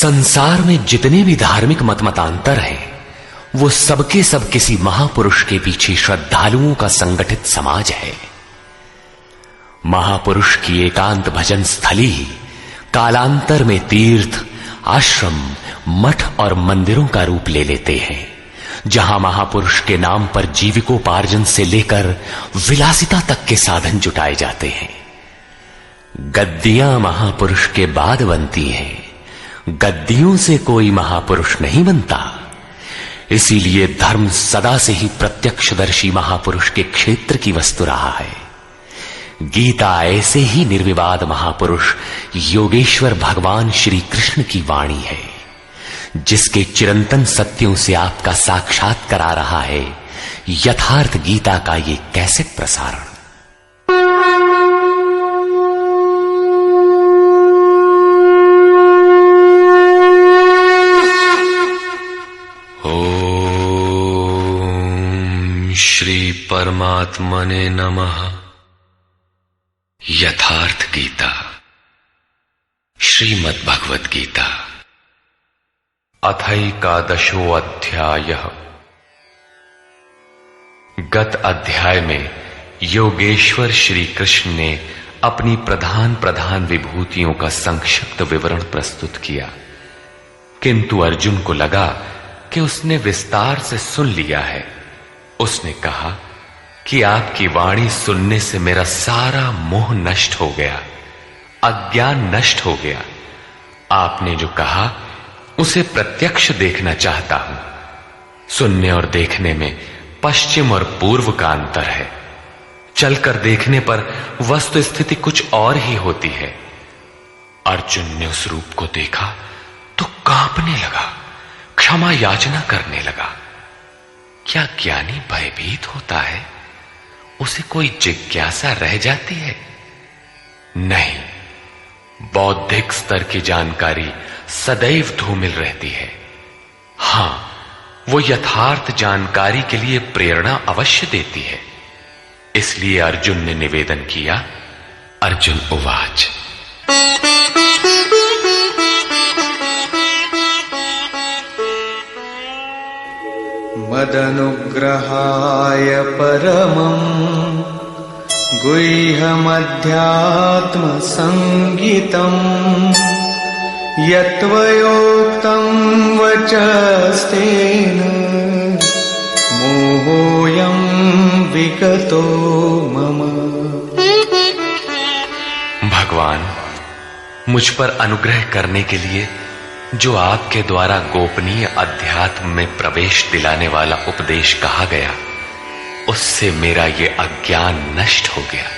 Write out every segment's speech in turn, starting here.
संसार में जितने भी धार्मिक मतमतांतर हैं, वो सबके सब किसी महापुरुष के पीछे श्रद्धालुओं का संगठित समाज है। महापुरुष की एकांत भजन स्थली ही कालांतर में तीर्थ, आश्रम, मठ और मंदिरों का रूप ले लेते हैं, जहां महापुरुष के नाम पर जीविकोपार्जन से लेकर विलासिता तक के साधन जुटाए जाते हैं। गद्दियां महापुरुष के बाद बनती हैं, गद्दियों से कोई महापुरुष नहीं बनता। इसीलिए धर्म सदा से ही प्रत्यक्षदर्शी महापुरुष के क्षेत्र की वस्तु रहा है। गीता ऐसे ही निर्विवाद महापुरुष योगेश्वर भगवान श्री कृष्ण की वाणी है, जिसके चिरंतन सत्यों से आपका साक्षात करा रहा है यथार्थ गीता का ये कैसेट प्रसारण। श्री परमात्मने नमः। यथार्थ गीता, श्रीमद् भगवद गीता, अथैकादशो अध्यायः। गत अध्याय में योगेश्वर श्री कृष्ण ने अपनी प्रधान प्रधान विभूतियों का संक्षिप्त विवरण प्रस्तुत किया, किंतु अर्जुन को लगा कि उसने विस्तार से सुन लिया है। उसने कहा कि आपकी वाणी सुनने से मेरा सारा मोह नष्ट हो गया, अज्ञान नष्ट हो गया। आपने जो कहा उसे प्रत्यक्ष देखना चाहता हूं। सुनने और देखने में पश्चिम और पूर्व का अंतर है। चलकर देखने पर वस्तु स्थिति कुछ और ही होती है। अर्जुन ने उस रूप को देखा तो कांपने लगा, क्षमा याचना करने लगा। क्या ज्ञानी भयभीत होता है? उसे कोई जिज्ञासा रह जाती है? नहीं, बौद्धिक स्तर की जानकारी सदैव धूमिल रहती है। हां, वो यथार्थ जानकारी के लिए प्रेरणा अवश्य देती है। इसलिए अर्जुन ने निवेदन किया। अर्जुन उवाच, मदनुग्रहाय परमं गुह्यमध्यात्मसंगितं यत्त्वयोक्तं वचस्तेन मोहोऽयं विगतो मम। भगवान, मुझ पर अनुग्रह करने के लिए जो आपके द्वारा गोपनीय अध्यात्म में प्रवेश दिलाने वाला उपदेश कहा गया, उससे मेरा ये अज्ञान नष्ट हो गया,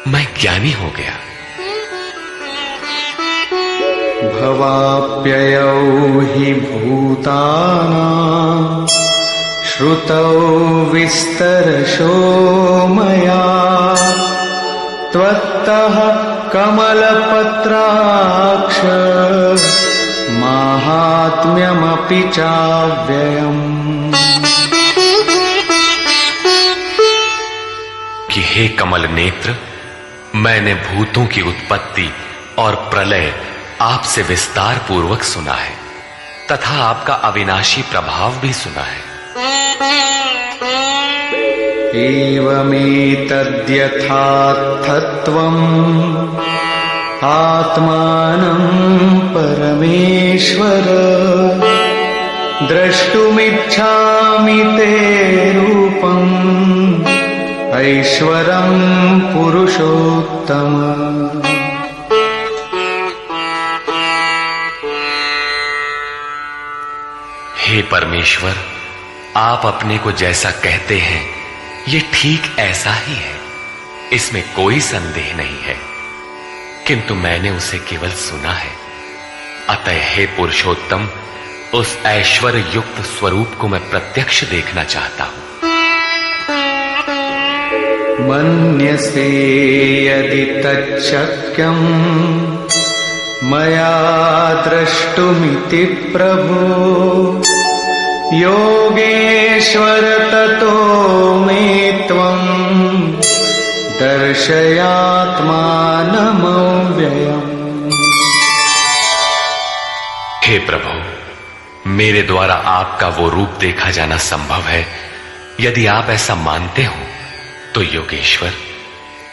मैं ज्ञानी हो गया। भवाप्ययौ हि भूतानां श्रुतौ विस्तरशो मया त्वत्तः कमलपत्राक्ष माहात्म्यमपि चाव्ययम्। कि हे कमल नेत्र, मैंने भूतों की उत्पत्ति और प्रलय आपसे विस्तार पूर्वक सुना है तथा आपका अविनाशी प्रभाव भी सुना है। एवमेतद्यथार्थत्वम् आत्मानं परमेश्वर द्रष्टुमिच्छामि ते रूपम् ऐश्वरं पुरुषोत्तम। हे परमेश्वर, आप अपने को जैसा कहते हैं ये ठीक ऐसा ही है, इसमें कोई संदेह नहीं है, किंतु मैंने उसे केवल सुना है। अतः हे पुरुषोत्तम, उस ऐश्वर्य युक्त स्वरूप को मैं प्रत्यक्ष देखना चाहता हूं। मन्यसे यदि तच्छक्यं मया द्रष्टुमिति प्रभो योगेश्वर ततो मे त्वं दर्शयात्मानमव्ययम्। हे प्रभु, मेरे द्वारा आपका वो रूप देखा जाना संभव है। यदि आप ऐसा मानते हो तो योगेश्वर,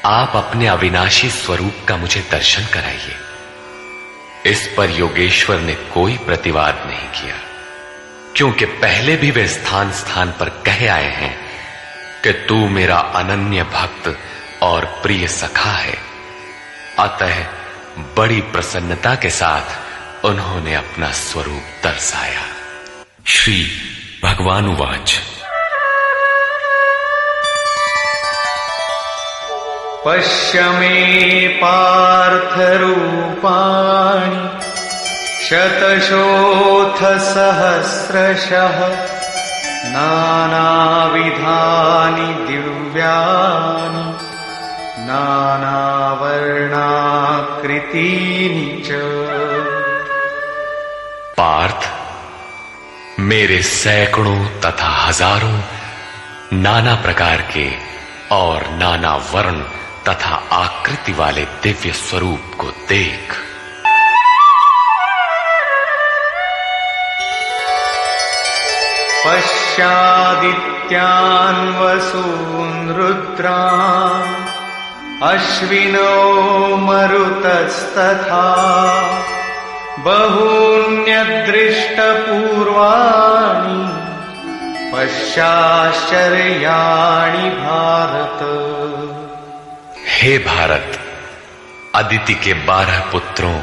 आप अपने अविनाशी स्वरूप का मुझे दर्शन कराइए। इस पर योगेश्वर ने कोई प्रतिवाद नहीं किया, क्योंकि पहले भी वे स्थान स्थान पर कहे आए हैं कि तू मेरा अनन्य भक्त और प्रिय सखा है। अतः बड़ी प्रसन्नता के साथ उन्होंने अपना स्वरूप दर्शाया। श्री भगवान उवाच। पश्य मे पार्थ रूपाणि शतशोऽथ सहस्रशः नानाविधानि दिव्यानि नानावर्णाकृतीनि च। पार्थ, मेरे सैकड़ों तथा हजारों नाना प्रकार के और नाना वर्ण तथा आकृति वाले दिव्य स्वरूप को देख। पश्यादित्यान् वसून् रुद्रान् अश्विनो मरुतस्तथा बहून्यदृष्टपूर्वाणि पश्याश्चर्याणि भारत। हे भारत, अदिति के 12 पुत्रों,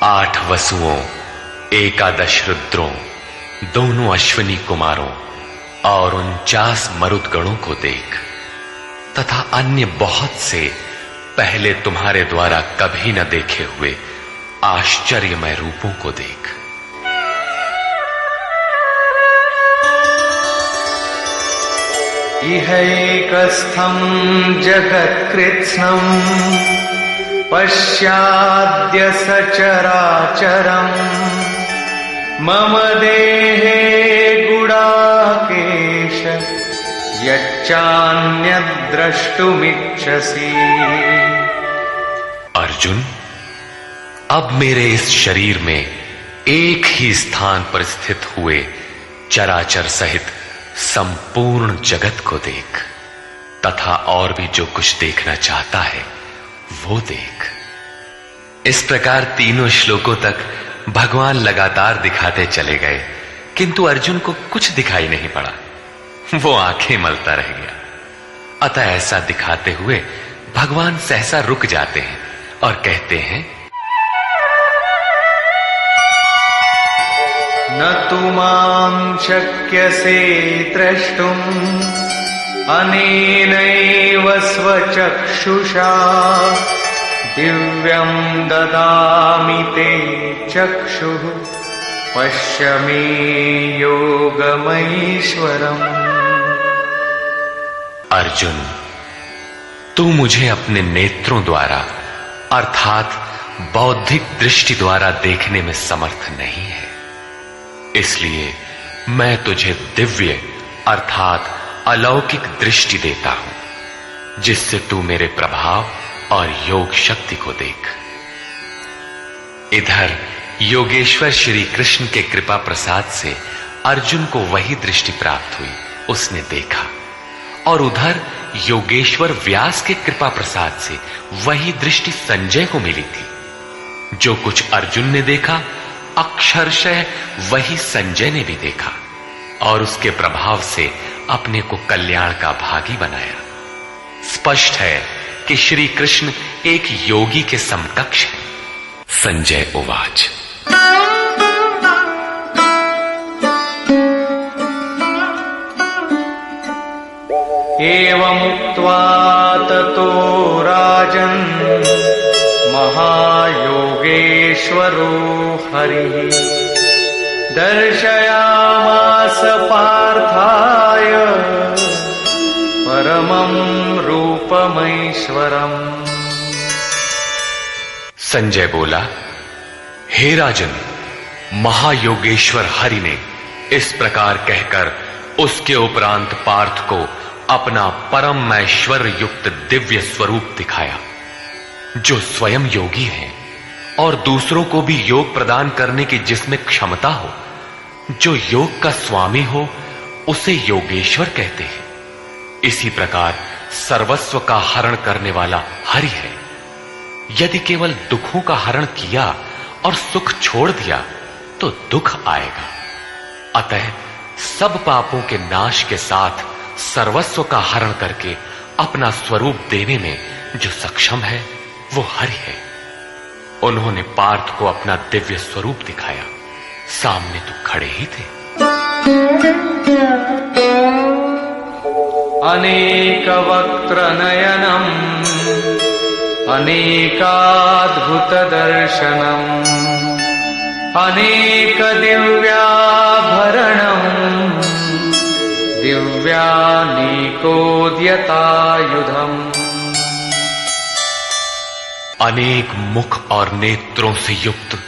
8 वसुओं, 11 रुद्रों, दोनों अश्विनी कुमारों और 49 मरुदगणों को देख, तथा अन्य बहुत से पहले तुम्हारे द्वारा कभी न देखे हुए आश्चर्यमय रूपों को देख। इहैकस्थं जगत्कृत्स्नं पश्याद्य सचराचरम् मम देहे गुडाकेश यच्चान्यद्द्रष्टुमिच्छसि। अर्जुन, अब मेरे इस शरीर में एक ही स्थान पर स्थित हुए चराचर सहित संपूर्ण जगत को देख, तथा और भी जो कुछ देखना चाहता है वो देख। इस प्रकार तीनों श्लोकों तक भगवान लगातार दिखाते चले गए, किंतु अर्जुन को कुछ दिखाई नहीं पड़ा। वो आंखें मलता रह गया। अतः ऐसा दिखाते हुए भगवान सहसा रुक जाते हैं और कहते हैं, न तु मां शक्यसे द्रष्टुम् अनेनैव स्वचक्षुषा दिव्यं ददामि ते चक्षुः पश्य मे योगमैश्वरम्। अर्जुन, तू मुझे अपने नेत्रों द्वारा अर्थात बौद्धिक दृष्टि द्वारा देखने में समर्थ नहीं है, इसलिए मैं तुझे दिव्य अर्थात अलौकिक दृष्टि देता हूं, जिससे तू मेरे प्रभाव और योग शक्ति को देख। इधर योगेश्वर श्री कृष्ण के कृपा प्रसाद से अर्जुन को वही दृष्टि प्राप्त हुई, उसने देखा। और उधर योगेश्वर व्यास के कृपा प्रसाद से वही दृष्टि संजय को मिली थी। जो कुछ अर्जुन ने देखा, अक्षरशः वही संजय ने भी देखा और उसके प्रभाव से अपने को कल्याण का भागी बनाया। स्पष्ट है कि श्री कृष्ण एक योगी के समकक्ष है। संजय उवाच। एवमुक्त्वा ततो राजन् महायोगेश्वरो हरिः दर्शयामास पार्थाय परमं रूपमैश्वरम्। संजय बोला, हे राजन, महायोगेश्वर हरि ने इस प्रकार कहकर उसके उपरांत पार्थ को अपना परम ऐश्वर्य युक्त दिव्य स्वरूप दिखाया, जो स्वयं योगी है और दूसरों को भी योग प्रदान करने की जिसमें क्षमता हो, जो योग का स्वामी हो, उसे योगेश्वर कहते हैं। इसी प्रकार सर्वस्व का हरण करने वाला हरि है। यदि केवल दुखों का हरण किया और सुख छोड़ दिया तो दुख आएगा। अतः सब पापों के नाश के साथ सर्वस्व का हरण करके अपना स्वरूप देने में जो सक्षम है वो हरि है। उन्होंने पार्थ को अपना दिव्य स्वरूप दिखाया। सामने तो खड़े ही थे। अनेक वक्त्र नयनम अनेकाद्भुत दर्शनम अनेक दिव्याभरणम दिव्यानीकोद्यतायुधम। अनेक मुख और नेत्रों से युक्त,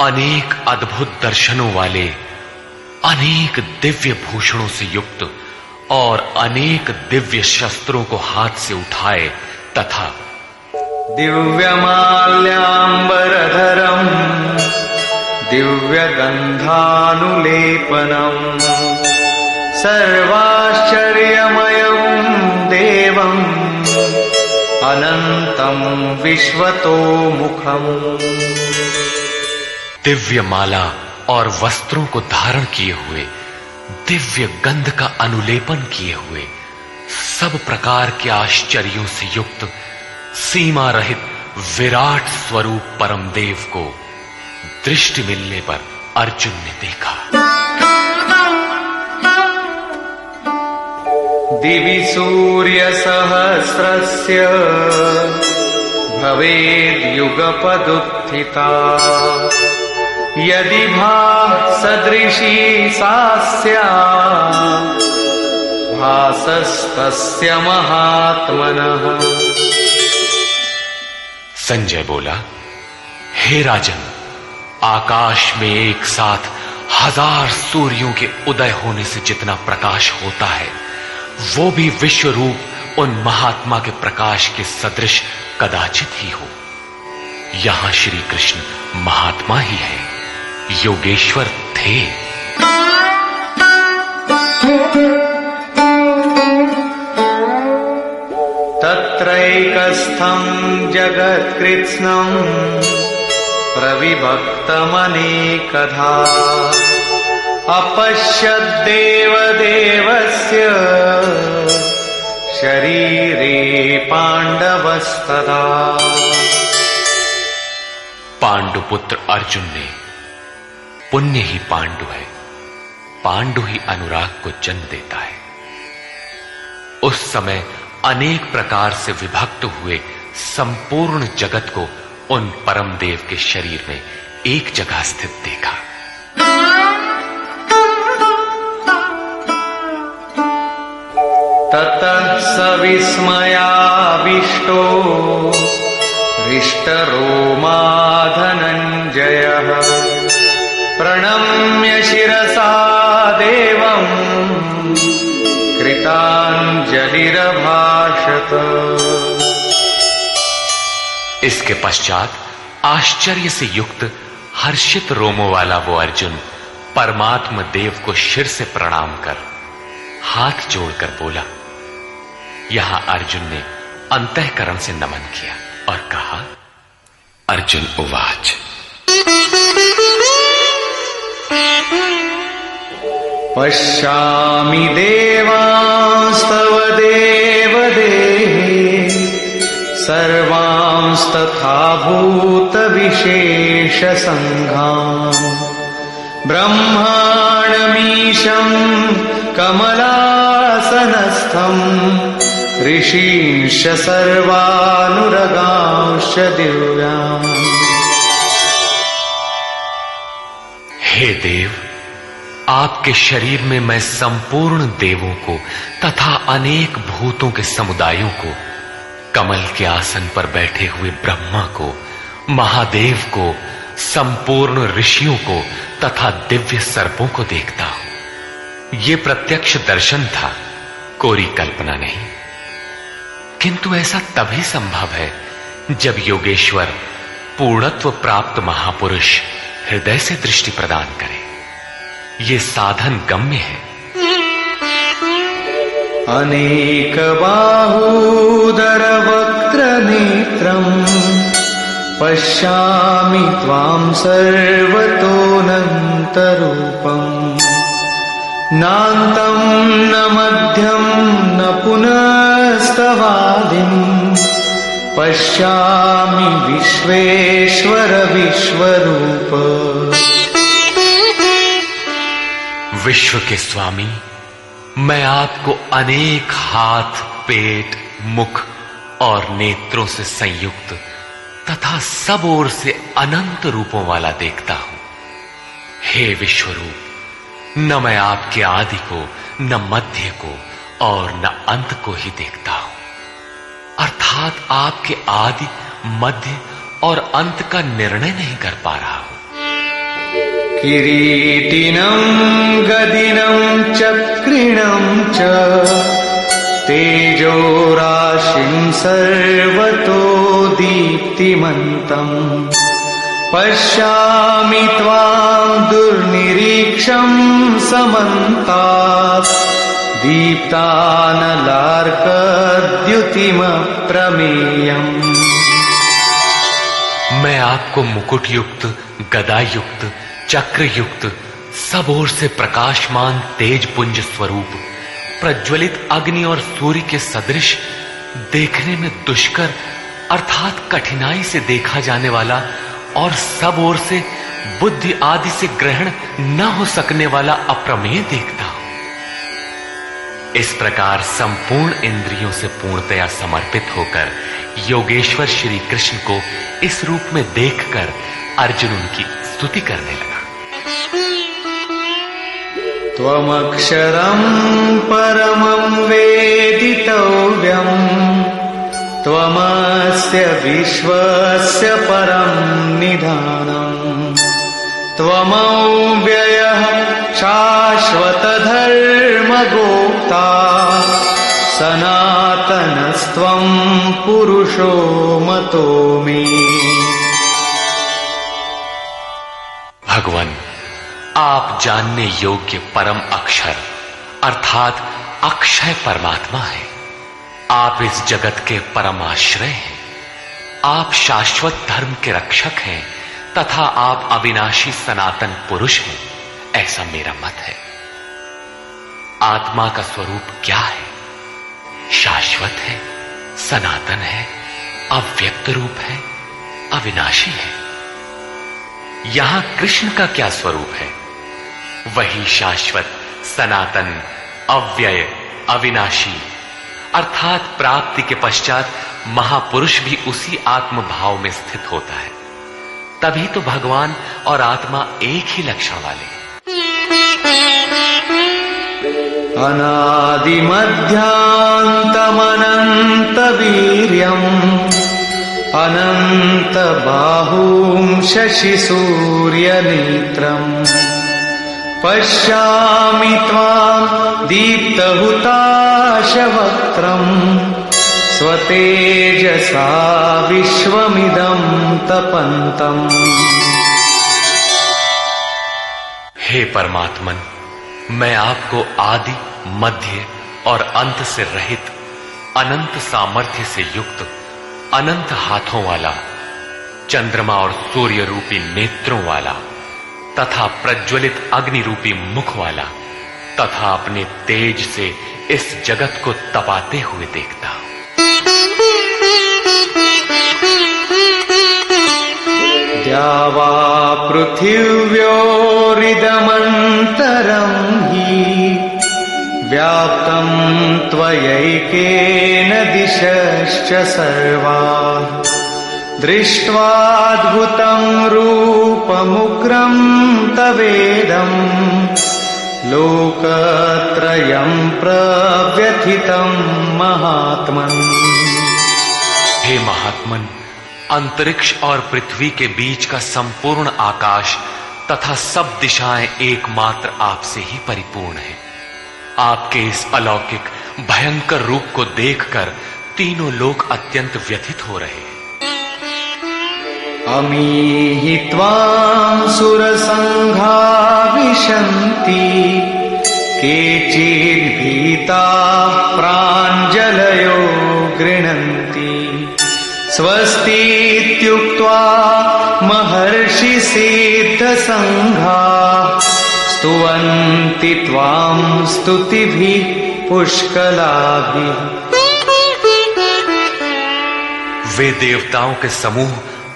अनेक अद्भुत दर्शनों वाले, अनेक दिव्य भूषणों से युक्त और अनेक दिव्य शस्त्रों को हाथ से उठाए तथा दिव्यमाल्याम्बरधरम दिव्यगन्धानुलेपनम सर्वाश्चर्यमयं देवं अनंतं विश्वतोमुखम। दिव्य माला और वस्त्रों को धारण किए हुए, दिव्य गंध का अनुलेपन किए हुए, सब प्रकार के आश्चर्यों से युक्त, सीमा रहित विराट स्वरूप परमदेव को दृष्टि मिलने पर अर्जुन ने देखा। दिवि सूर्य सहस्रस्य भवेद्युगपदुत्थिता यदि भासदृशी सा स्यात् भासस्तस्य महात्मनः। संजय बोला, हे राजन, आकाश में एक साथ 1000 सूर्यों के उदय होने से जितना प्रकाश होता है, वो भी विश्व रूप उन महात्मा के प्रकाश के सदृश कदाचित ही हो। यहां श्री कृष्ण महात्मा ही है, योगेश्वर थे। तत्रैकस्थं जगत्कृत्स्नं प्रविभक्तमनेकधा अपश्यद्देवदेवस्य शरीरे पांडवस्तदा। पांडुपुत्र अर्जुन ने, पुण्य ही पांडु है, पांडु ही अनुराग को जन्म देता है। उस समय अनेक प्रकार से विभक्त हुए संपूर्ण जगत को उन परम देव के शरीर में एक जगह स्थित देखा। ततः स विस्मयाविष्टो हृष्टरोमा धनञ्जयः प्रणम्य शिरसा देवम् कृताञ्जलिरभाषत। इसके पश्चात आश्चर्य से युक्त हर्षित रोमों वाला वो अर्जुन परमात्मा देव को शिर से प्रणाम कर हाथ जोड़कर बोला। यहां अर्जुन ने अंतःकरण से नमन किया और कहा, अर्जुन उवाच, पश्यामि देवांस्तव देवदेहे सर्वांस्तथा भूतविशेषसङ्घान् ब्रह्माणमीशं कमलासनस्थं ऋषींश्च सर्वानुरगांश्च दिव्यान्। हे देव, आपके शरीर में मैं संपूर्ण देवों को तथा अनेक भूतों के समुदायों को, कमल के आसन पर बैठे हुए ब्रह्मा को, महादेव को, संपूर्ण ऋषियों को तथा दिव्य सर्पों को देखता हूं। ये प्रत्यक्ष दर्शन था, कोरी कल्पना नहीं। किंतु ऐसा तभी संभव है जब योगेश्वर पूर्णत्व प्राप्त महापुरुष हृदय से दृष्टि प्रदान करे, ये साधन गम्य है। अनेक बाहूदर वक्त्र नेत्रम् पश्यामि त्वां सर्वतोऽनन्तरूपम् नान्तं न मध्यं न पुनस्तवादिम् पश्यामि विश्वेश्वर विश्वरूप। विश्व के स्वामी, मैं आपको अनेक हाथ, पेट, मुख और नेत्रों से संयुक्त तथा सब ओर से अनंत रूपों वाला देखता हूं। हे विश्वरूप, न मैं आपके आदि को, न मध्य को और न अंत को ही देखता हूं, अर्थात आपके आदि, मध्य और अंत का निर्णय नहीं कर पा रहा हूं। किरीटिनं गदिनं चक्रिणं च तेजो राशिं सर्वतो दीप्तिमन्तम् पश्यामि त्वां दुर्निरीक्षं समन्तात् दीप्तानलार्कद्युतिमप्रमेयम्। मैं आपको मुकुट युक्त, गदा युक्त, चक्र युक्त, सब ओर से प्रकाशमान तेज पुंज स्वरूप, प्रज्वलित अग्नि और सूर्य के सदृश, देखने में दुष्कर अर्थात कठिनाई से देखा जाने वाला और सब ओर से बुद्धि आदि से ग्रहण न हो सकने वाला अप्रमेय देखता हूं। इस प्रकार संपूर्ण इंद्रियों से पूर्णतया समर्पित होकर योगेश्वर श्री कृष्ण को इस रूप में देखकर अर्जुन उनकी स्तुति करने लगा। त्वमक्षरं परमं वेदितव्यम् त्वमस्य विश्वस्य परं निधानम् त्वमव्ययः शाश्वतधर्मगोप्ता सनातनस्त्वं पुरुषो मतो मे। भगवान, आप जानने योग्य परम अक्षर अर्थात अक्षय परमात्मा है। आप इस जगत के परम आश्रय हैं। आप शाश्वत धर्म के रक्षक हैं तथा आप अविनाशी सनातन पुरुष हैं, ऐसा मेरा मत है। आत्मा का स्वरूप क्या है? शाश्वत है, सनातन है, अव्यक्त रूप है, अविनाशी है। यहां कृष्ण का क्या स्वरूप है? वही शाश्वत, सनातन, अव्यय, अविनाशी, अर्थात प्राप्ति के पश्चात महापुरुष भी उसी आत्म भाव में स्थित होता है। तभी तो भगवान और आत्मा एक ही लक्षण वाले। अनादिमध्यान्तमनन्त वीर्यम् अनंत बाहुं शशि सूर्य नेत्रम् पश्यामि त्वां दीप्तहुताशवक्त्रम् स्वतेजसा विश्वमिदं तपन्तम्। हे परमात्मन, मैं आपको आदि, मध्य और अंत से रहित, अनंत सामर्थ्य से युक्त, अनंत हाथों वाला, चंद्रमा और सूर्य रूपी नेत्रों वाला तथा प्रज्वलित अग्नि रूपी मुख वाला तथा अपने तेज से इस जगत को तपाते हुए देखता हूं। द्यावा पृथिव्योरिदमन्तरं हि व्याप्तं त्वयैकेन दिशश्च सर्वाः दृष्ट्वाद्भुतं रूपमुग्रं तवेदं लोकत्रयं प्रव्यथितं महात्मन्। हे महात्मन, अंतरिक्ष और पृथ्वी के बीच का संपूर्ण आकाश तथा सब दिशाएं एकमात्र आपसे ही परिपूर्ण है। आपके इस अलौकिक भयंकर रूप को देखकर तीनों लोक अत्यंत व्यथित हो रहे हैं। अमीहि त्वां सुरसङ्घा विशन्ति केचिद्भीताः प्राञ्जलयो गृह्णन्ति स्वस्तीत्युक्त्वा महर्षिसिद्धसङ्घाः स्तुवन्ति त्वां स्तुतिभिः पुष्कलाभिः। वे देवताओं के समूह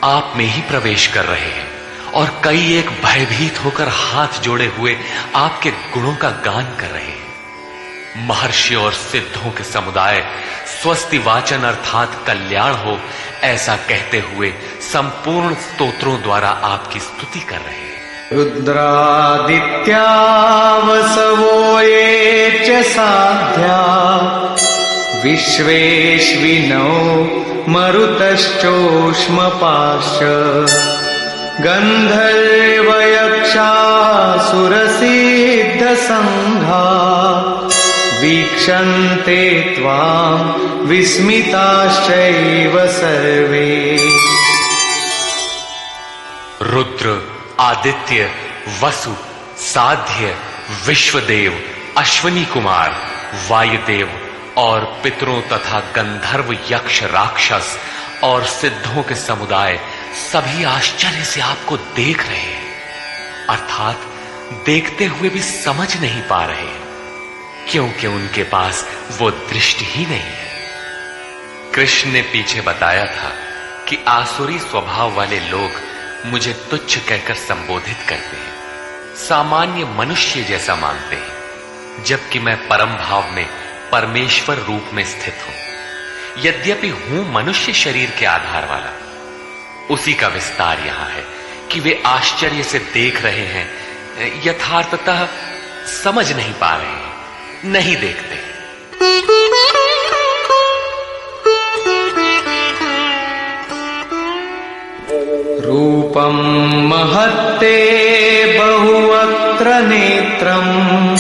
आप में ही प्रवेश कर रहे हैं और कई एक भयभीत होकर हाथ जोड़े हुए आपके गुणों का गान कर रहे हैं। महर्षि और सिद्धों के समुदाय स्वस्ति वाचन अर्थात कल्याण हो ऐसा कहते हुए संपूर्ण स्तोत्रों द्वारा आपकी स्तुति कर रहे हैं। रुद्रादित्या वसवो ये च साध्या विश्वेश्विनो मरुतश्चोष्मपाश्च गन्धर्वयक्षासुरसिद्धसङ्घा वीक्षन्ते त्वां विस्मिताश्चैव सर्वे। रुद्र, आदित्य, वसु, साध्य, विश्वदेव, अश्वनी कुमार, वायुदेव और पितरों तथा गंधर्व, यक्ष, राक्षस और सिद्धों के समुदाय सभी आश्चर्य से आपको देख रहे हैं, अर्थात देखते हुए भी समझ नहीं पा रहे हैं, क्योंकि उनके पास वो दृष्टि ही नहीं है। कृष्ण ने पीछे बताया था कि आसुरी स्वभाव वाले लोग मुझे तुच्छ कहकर संबोधित करते हैं, सामान्य मनुष्य जैसा मानते हैं, जबकि मैं परम भाव में परमेश्वर रूप में स्थित हूं। यद्यपि हूं मनुष्य शरीर के आधार वाला, उसी का विस्तार यहां है कि वे आश्चर्य से देख रहे हैं, यथार्थतः समझ नहीं पा रहे हैं, नहीं देखते। रूपं महत्ते बहुवक्त्र नेत्रम्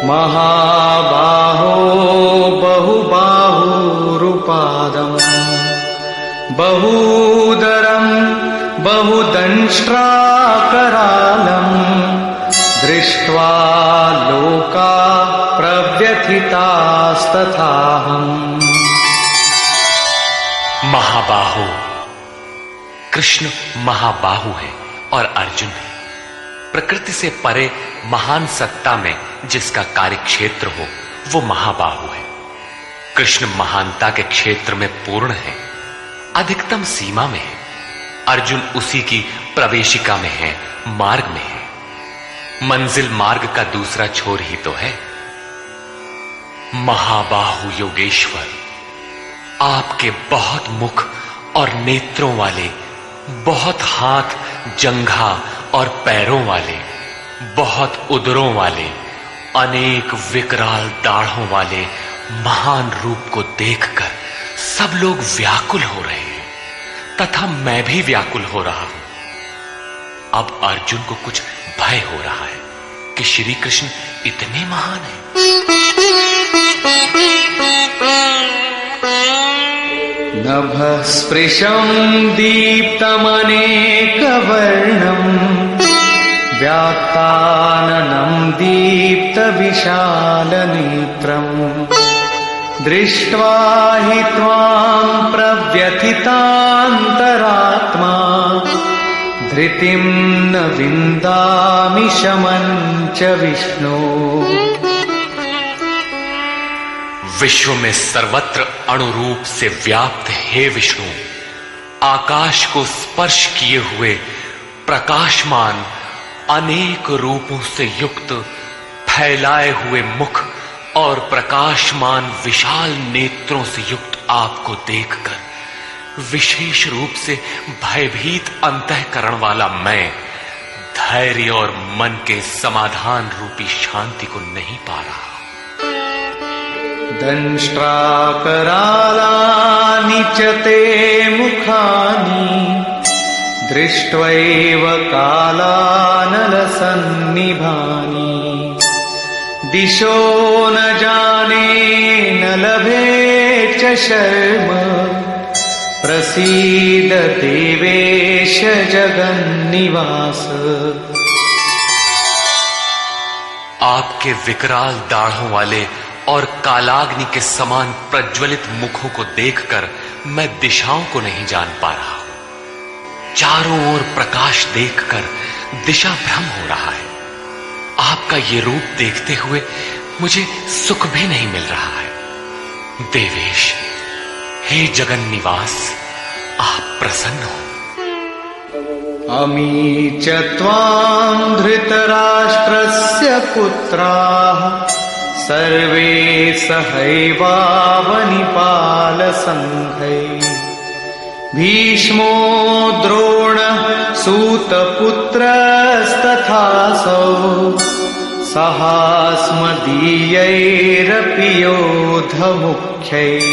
महाबाहो बहुबाहुरुपादम् बहूदरं बहुदंष्ट्राकरालम् दृष्ट्वा लोका प्रव्यथितास्तथाहम्। महाबाहु, कृष्ण महाबाहु है और अर्जुन है। प्रकृति से परे महान सत्ता में जिसका कार्य क्षेत्र हो वो महाबाहु है। कृष्ण महानता के क्षेत्र में पूर्ण है, अधिकतम सीमा में है। अर्जुन उसी की प्रवेशिका में है, मार्ग में है। मंजिल मार्ग का दूसरा छोर ही तो है। महाबाहु योगेश्वर, आपके बहुत मुख और नेत्रों वाले, बहुत हाथ, जंघा और पैरों वाले, बहुत उदरों वाले, अनेक विकराल दाढ़ों वाले महान रूप को देखकर सब लोग व्याकुल हो रहे हैं तथा मैं भी व्याकुल हो रहा हूं। अब अर्जुन को कुछ भय हो रहा है कि श्री कृष्ण इतने महान हैं। नभस्पृशं दीप्तमनेकवर्णम् व्याक्ताननं दीप्तविशालनेत्रम् दृष्ट्वा हि त्वां प्रव्यथितान्तरात्मा धृतिं न विन्दामि शमं च विष्णो। विश्व में सर्वत्र अणुरूप से व्याप्त हे विष्णु, आकाश को स्पर्श किए हुए प्रकाशमान अनेक रूपों से युक्त फैलाए हुए मुख और प्रकाशमान विशाल नेत्रों से युक्त आपको देखकर विशेष रूप से भयभीत अंतःकरण वाला मैं धैर्य और मन के समाधान रूपी शांति को नहीं पा रहा। दंष्ट्राकरालानि च ते मुखानि दृष्ट्वैव कालानलसन्निभानि दिशो न जाने न लभे च शर्म प्रसीद देवेश जगन्निवास। आपके विकराल दाढ़ों वाले और कालाग्नि के समान प्रज्वलित मुखों को देखकर मैं दिशाओं को नहीं जान पा रहा हूं। चारों ओर प्रकाश देखकर दिशा भ्रम हो रहा है। आपका ये रूप देखते हुए मुझे सुख भी नहीं मिल रहा है। देवेश, हे जगन निवास, आप प्रसन्न हो। अमी च त्वां धृतराष्ट्रस्य पुत्राः सर्वे सहैवावनिपालसङ्घैः भीष्मो द्रोणः सूतपुत्रस्तथासौ सहास्मदीयैरपि योधमुख्यैः।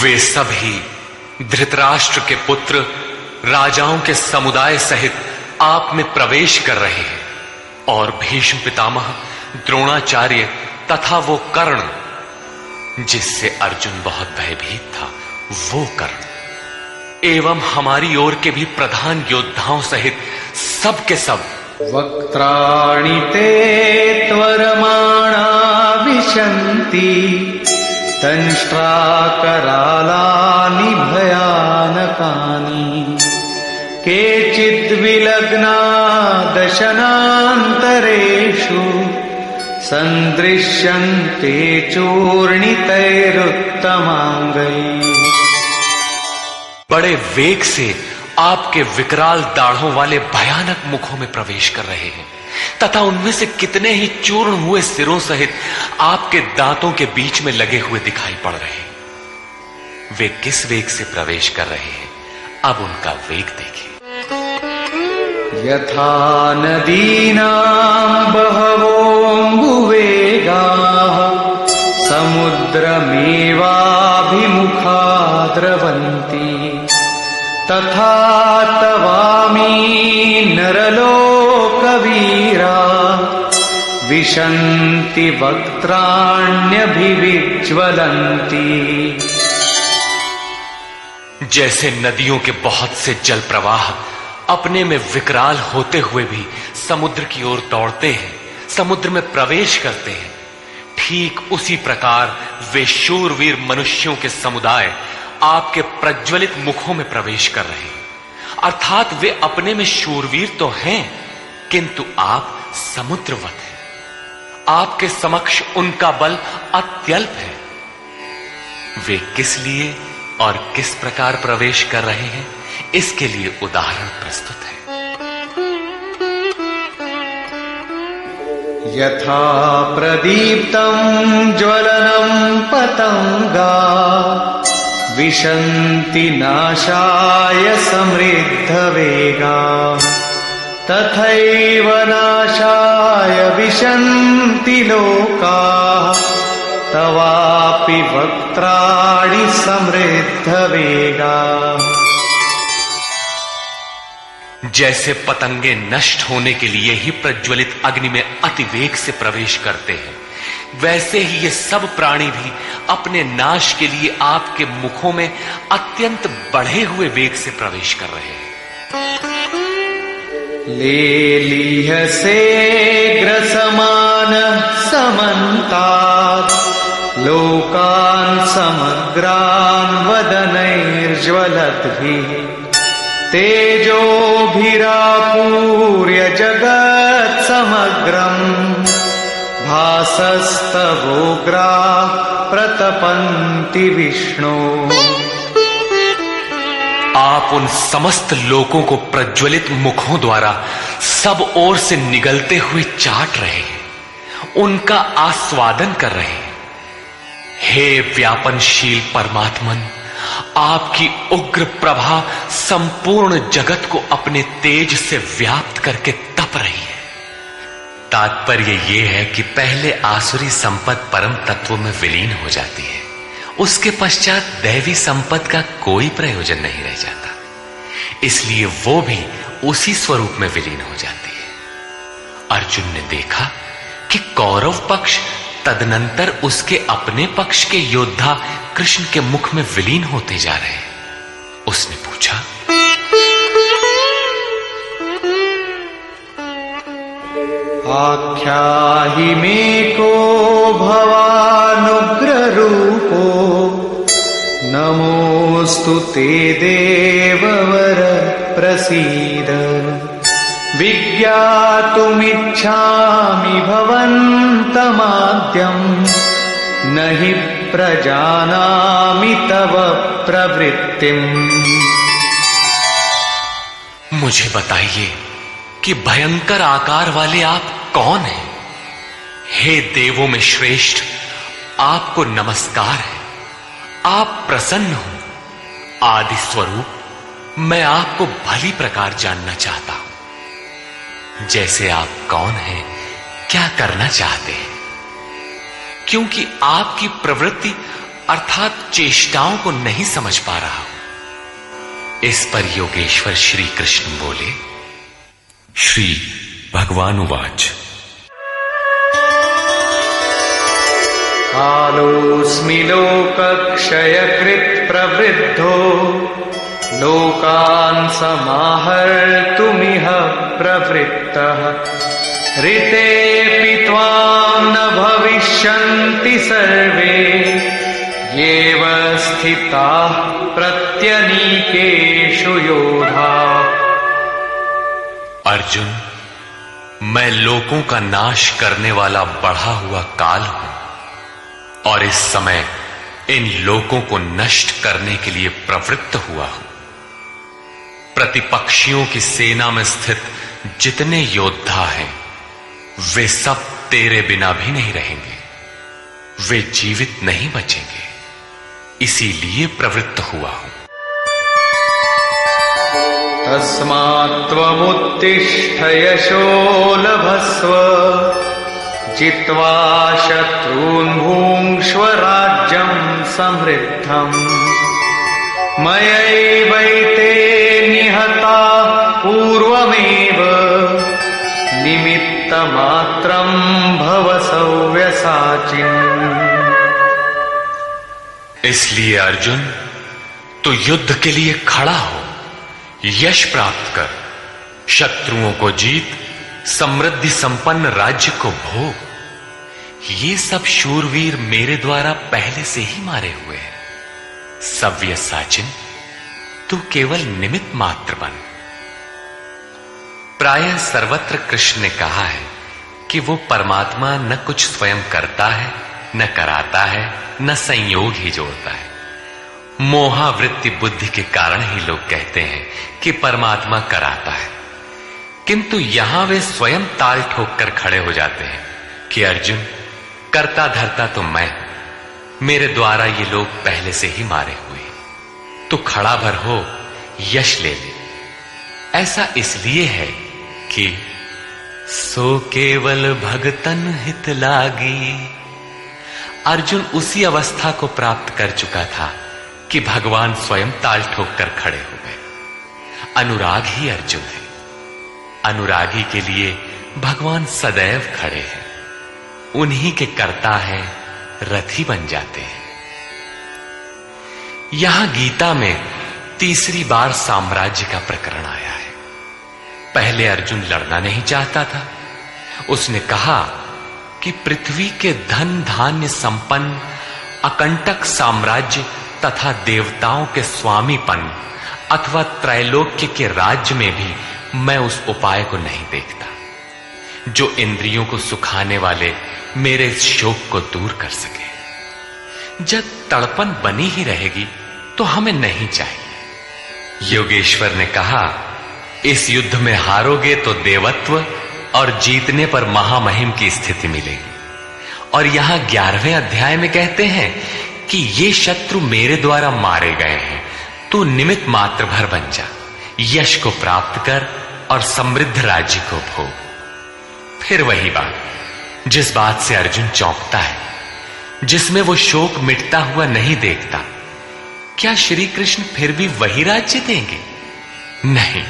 वे सभी धृतराष्ट्र के पुत्र राजाओं के समुदाय सहित आप में प्रवेश कर रहे हैं, और भीष्म पितामह, द्रोणाचार्य तथा वो कर्ण जिससे अर्जुन बहुत भयभीत था, वो कर्ण एवं हमारी ओर के भी प्रधान योद्धाओं सहित सब के सब वक्त्राणि ते त्वरमाणा विशन्ति दंष्ट्राकरालानि भयानकानि केचिद्विलग्ना दशनान्तरेषु सन्दृश्यन्ते चूर्णितैरुत्तमाङ्गैः। बड़े वेग से आपके विकराल दाढ़ों वाले भयानक मुखों में प्रवेश कर रहे हैं तथा उनमें से कितने ही चूर्ण हुए सिरों सहित आपके दांतों के बीच में लगे हुए दिखाई पड़ रहे हैं। वे किस वेग से प्रवेश कर रहे हैं, अब उनका वेग देखिए। यथा नदीनां बहवोऽम्बुवेगाः समुद्रमेवाभिमुखा द्रवन्ति तथा तवामी नरलोकवीरा विशन्ति वक्त्राण्यभिविज्वलन्ति। जैसे नदियों के बहुत से जल प्रवाह अपने में विकराल होते हुए भी समुद्र की ओर दौड़ते हैं, समुद्र में प्रवेश करते हैं, ठीक उसी प्रकार वे शूरवीर मनुष्यों के समुदाय आपके प्रज्वलित मुखों में प्रवेश कर रहे हैं। अर्थात वे अपने में शूरवीर तो हैं, किंतु आप समुद्रवत हैं। आपके समक्ष उनका बल अत्यल्प है। वे किस लिए और किस प्रकार प्रवेश कर रहे हैं, इसके लिए उदाहरण प्रस्तुत है। यथा प्रदीप्तं ज्वलनं पतंगा विशन्ति नाशाय समृद्धवेगा तथैव नाशाय विशन्ति लोकाः तवापि वक्त्राणि समृद्धवेगा। जैसे पतंगे नष्ट होने के लिए ही प्रज्वलित अग्नि में अति वेग से प्रवेश करते हैं, वैसे ही ये सब प्राणी भी अपने नाश के लिए आपके मुखों में अत्यंत बढ़े हुए वेग से प्रवेश कर रहे हैं। लेलीहसे ग्रसमानः समन्तात् लोकान् समग्रान् वदनैर्ज्वलद्भिः तेजोभिरापूर्य जगत् समग्रम् भासस्तवोग्रा प्रतपन्ति विष्णु। आप उन समस्त लोकों को प्रज्वलित मुखों द्वारा सब ओर से निगलते हुए चाट रहे हैं, उनका आस्वादन कर रहे हैं। हे व्यापनशील परमात्मन, आपकी उग्र प्रभा संपूर्ण जगत को अपने तेज से व्याप्त करके तप रही है। तात्पर्य यह है कि पहले आसुरी संपत्ति परम तत्व में विलीन हो जाती है, उसके पश्चात दैवी संपत्ति का कोई प्रयोजन नहीं रह जाता, इसलिए वो भी उसी स्वरूप में विलीन हो जाती है। अर्जुन ने देखा कि कौरव पक्ष तदनंतर उसके अपने पक्ष के योद्धा कृष्ण के मुख में विलीन होते जा रहे हैं। उसने पूछा, आख्याहि मे को भवानुग्र रूपो नमोस्तु ते देववर प्रसीद विज्ञातुमिच्छामि भवन्तमाद्यं न हि प्रजानामि तव प्रवृत्तिम्। मुझे बताइए कि भयंकर आकार वाले आप कौन हैं? हे देवों में श्रेष्ठ, आपको नमस्कार है। आप प्रसन्न हो। आदि स्वरूप, मैं आपको भली प्रकार जानना चाहता हूं। जैसे आप कौन हैं, क्या करना चाहते हैं? क्योंकि आपकी प्रवृत्ति अर्थात चेष्टाओं को नहीं समझ पा रहा हूं। इस पर योगेश्वर श्री कृष्ण बोले। श्री भगवान उवाच, कालोऽस्मि लोकक्षयकृत् प्रवृद्धो लोकान् समाहर्तुमिह प्रवृत्तः ऋतेऽपि त्वां न भविष्यन्ति सर्वे येव स्थिताः प्रत्यनीकेषु योधा। अर्जुन, मैं लोकों का नाश करने वाला बढ़ा हुआ काल हूं और इस समय इन लोकों को नष्ट करने के लिए प्रवृत्त हुआ हूं। प्रतिपक्षियों की सेना में स्थित जितने योद्धा हैं, वे सब तेरे बिना भी नहीं रहेंगे। वे जीवित नहीं बचेंगे, इसीलिए प्रवृत्त हुआ हूं। तस्मात्त्वमुत्तिष्ठ यशो लभस्व जित्वा शत्रून् भुङ्क्ष्व राज्यं समृद्धम् मयैवैते निहता पूर्वमेव निमित्तमात्रं भव सव्यसाचिन्। इसलिए अर्जुन, तू युद्ध के लिए खड़ा हो, यश प्राप्त कर, शत्रुओं को जीत, समृद्धि संपन्न राज्य को भोग। ये सब शूरवीर मेरे द्वारा पहले से ही मारे हुए हैं। सव्यसाचिन, तू केवल निमित्त मात्र बन। प्रायः सर्वत्र कृष्ण ने कहा है कि वो परमात्मा न कुछ स्वयं करता है, न कराता है, न संयोग ही जोड़ता है। मोहावृत्ति बुद्धि के कारण ही लोग कहते हैं कि परमात्मा कराता है, किंतु यहां वे स्वयं ताल ठोक कर खड़े हो जाते हैं कि अर्जुन, करता धरता तो मैं, मेरे द्वारा ये लोग पहले से ही मारे हुए, तू खड़ा भर हो, यश ले ले। ऐसा इसलिए है कि सो केवल भगतन हित लागी। अर्जुन उसी अवस्था को प्राप्त कर चुका था कि भगवान स्वयं ताल ठोक कर खड़े हो गए। अनुराग ही अर्जुन है। अनुरागी के लिए भगवान सदैव खड़े हैं। उन्हीं के कर्ता है, रथी बन जाते हैं। यहां गीता में तीसरी बार साम्राज्य का प्रकरण आया है। पहले अर्जुन लड़ना नहीं चाहता था। उसने कहा कि पृथ्वी के धन धान्य संपन्न अकंटक साम्राज्य तथा देवताओं के स्वामीपन अथवा त्रैलोक्य के राज्य में भी मैं उस उपाय को नहीं देखता जो इंद्रियों को सुखाने वाले मेरे इस शोक को दूर कर सके। जब तड़पन बनी ही रहेगी तो हमें नहीं चाहिए। योगेश्वर ने कहा, इस युद्ध में हारोगे तो देवत्व और जीतने पर महामहिम की स्थिति मिलेगी। और यहां 11वें अध्याय में कहते हैं कि ये शत्रु मेरे द्वारा मारे गए हैं, तू निमित्त मात्र भर बन जा, यश को प्राप्त कर और समृद्ध राज्य को भोग। फिर वही बात, जिस बात से अर्जुन चौंकता है, जिसमें वो शोक मिटता हुआ नहीं देखता, क्या श्री कृष्ण फिर भी वही राज्य देंगे? नहीं,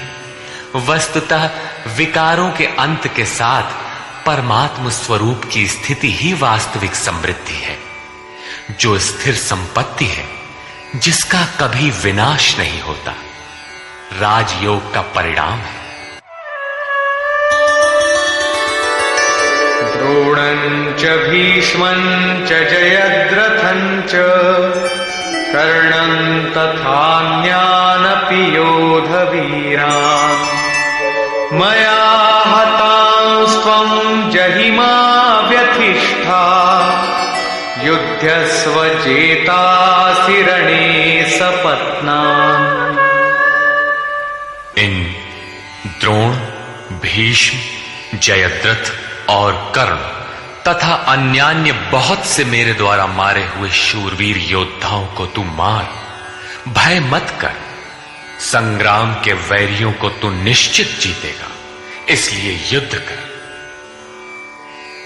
वस्तुतः विकारों के अंत के साथ परमात्म स्वरूप की स्थिति ही वास्तविक समृद्धि है, जो स्थिर संपत्ति है, जिसका कभी विनाश नहीं होता, राजयोग का परिणाम है। द्रोणं च भीष्मं च जयद्रथं च कर्णं तथान्यानपि योधवीरान् मया हतांस्त्वं जहिमा व्यथिष्ठा युध्यस्व चेतासि रणे सपत्नान्। इन द्रोण, भीष्म, जयद्रथ और कर्ण तथा अन्यान्य बहुत से मेरे द्वारा मारे हुए शूरवीर योद्धाओं को तू मार, भय मत कर। संग्राम के वैरियों को तू निश्चित जीतेगा, इसलिए युद्ध कर।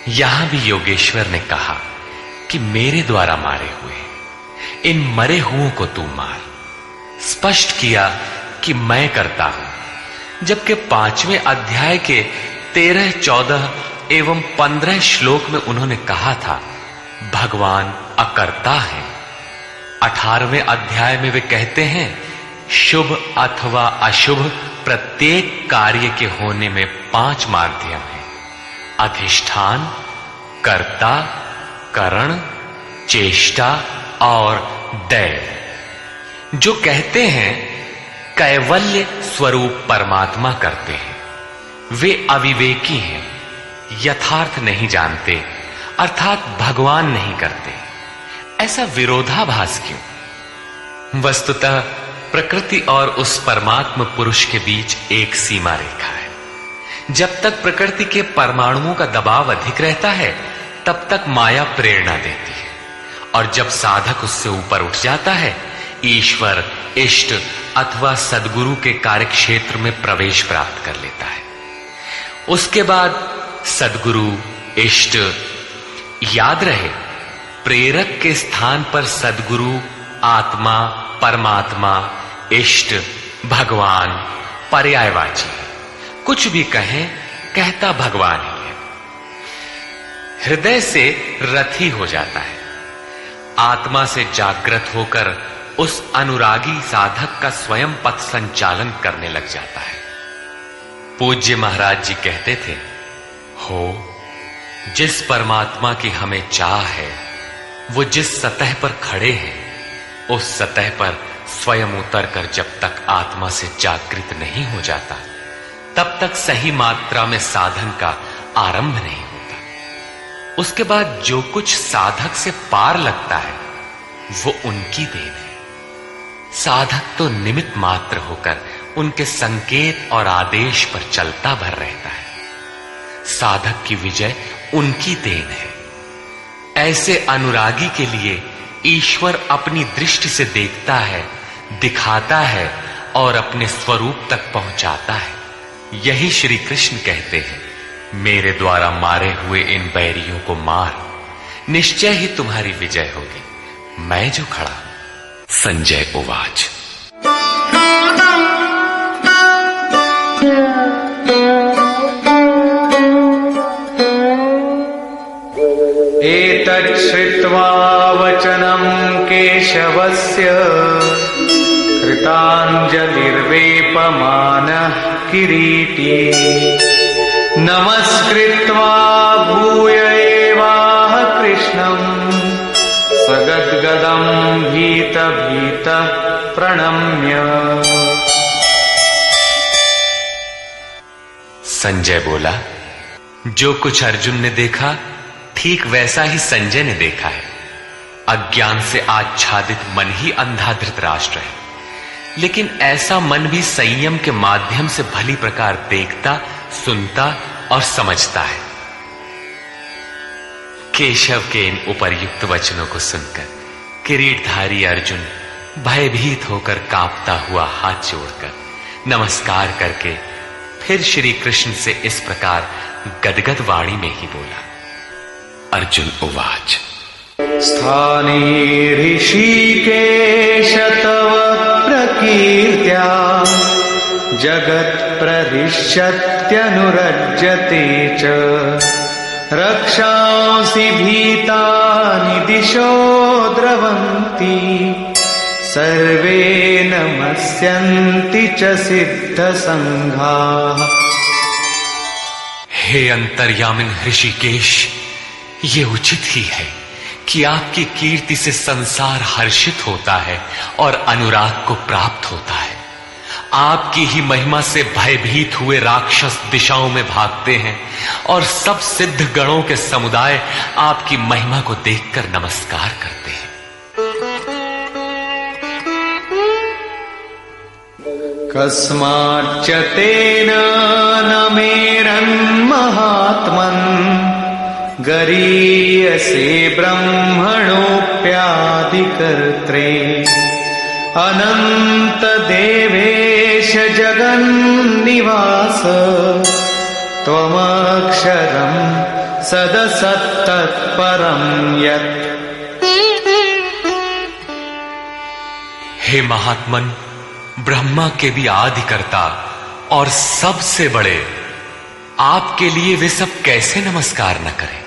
यहां भी योगेश्वर ने कहा कि मेरे द्वारा मारे हुए इन मरे हुओं को तू मार। स्पष्ट किया कि मैं करता हूं, जबकि 5वें अध्याय के 13, 14 एवं 15 श्लोक में उन्होंने कहा था भगवान अकर्ता है। 18वें अध्याय में वे कहते हैं शुभ अथवा अशुभ प्रत्येक कार्य के होने में 5 माध्यम हैं: अधिष्ठान, कर्ता, करण, चेष्टा और दैव। जो कहते हैं कैवल्य स्वरूप परमात्मा करते हैं, वे अविवेकी हैं, यथार्थ नहीं जानते, अर्थात भगवान नहीं करते। ऐसा विरोधाभास क्यों? वस्तुतः प्रकृति और उस परमात्म पुरुष के बीच एक सीमा रेखा है। जब तक प्रकृति के परमाणुओं का दबाव अधिक रहता है, तब तक माया प्रेरणा देती है, और जब साधक उससे ऊपर उठ जाता है, ईश्वर, इष्ट अथवा सद्गुरु के कार्यक्षेत्र में प्रवेश प्राप्त कर लेता है। उसके बाद सद्गुरु, इष्ट, याद रहे प्रेरक के स्थान पर सद्गुरु, आत्मा, परमात्मा, इष्ट, भगवान पर्यायवाची है। कुछ भी कहें, कहता भगवान ही है। हृदय से रथी हो जाता है, आत्मा से जागृत होकर उस अनुरागी साधक का स्वयं पथ संचालन करने लग जाता है। पूज्य महाराज जी कहते थे, हो जिस परमात्मा की हमें चाह है, वो जिस सतह पर खड़े हैं, उस सतह पर स्वयं उतरकर जब तक आत्मा से जागृत नहीं हो जाता, तब तक सही मात्रा में साधन का आरंभ नहीं होता। उसके बाद जो कुछ साधक से पार लगता है, वो उनकी देन है। साधक तो निमित्त मात्र होकर उनके संकेत और आदेश पर चलता भर रहता है। साधक की विजय उनकी देन है। ऐसे अनुरागी के लिए ईश्वर अपनी दृष्टि से देखता है, दिखाता है और अपने स्वरूप तक पहुंचाता है। यही श्री कृष्ण कहते हैं, मेरे द्वारा मारे हुए इन बैरियों को मार, निश्चय ही तुम्हारी विजय होगी, मैं जो खड़ा हूं। संजय उवाच। एतत् श्रुत्वा वचनं केशवस्य कृताञ्जलिर्वेपमानः किरीटी नमस्कृत्वा भूय एवाह कृष्णं सगद्गदं भीत प्रणम्य। संजय बोला, जो कुछ अर्जुन ने देखा ठीक वैसा ही संजय ने देखा है। अज्ञान से आच्छादित मन ही अंधा धृतराष्ट्र है, लेकिन ऐसा मन भी संयम के माध्यम से भली प्रकार देखता, सुनता और समझता है। केशव के इन उपर्युक्त वचनों को सुनकर किरीटधारी अर्जुन भयभीत होकर कांपता हुआ हाथ जोड़कर नमस्कार करके फिर श्री कृष्ण से इस प्रकार गदगद वाणी में ही बोला। अर्जुन उवाच। स्थाने ऋषिकेश तव प्रकीर्त्या जगत् प्ररिष्यत्यनुरज्यते च रक्षांसि भीतानि दिशो द्रवन्ति सर्वे नमस्यन्ति च सिद्धसंघाः। हे अंतर्यामिन ऋषिकेश, ये उचित ही है कि आपकी कीर्ति से संसार हर्षित होता है और अनुराग को प्राप्त होता है। आपकी ही महिमा से भयभीत हुए राक्षस दिशाओं में भागते हैं और सब सिद्ध गणों के समुदाय आपकी महिमा को देखकर नमस्कार करते हैं। कस्माच्च तेन न मेरन्महात्मन् गरीयसे ब्रह्मणोऽप्यादिकर्त्रे अनंत देवेश जगन्निवास त्वमक्षरं सदसत्तत्परं यत्। हे महात्मन, ब्रह्मा के भी आदिकर्ता और सबसे बड़े, आपके लिए वे सब कैसे नमस्कार न करें,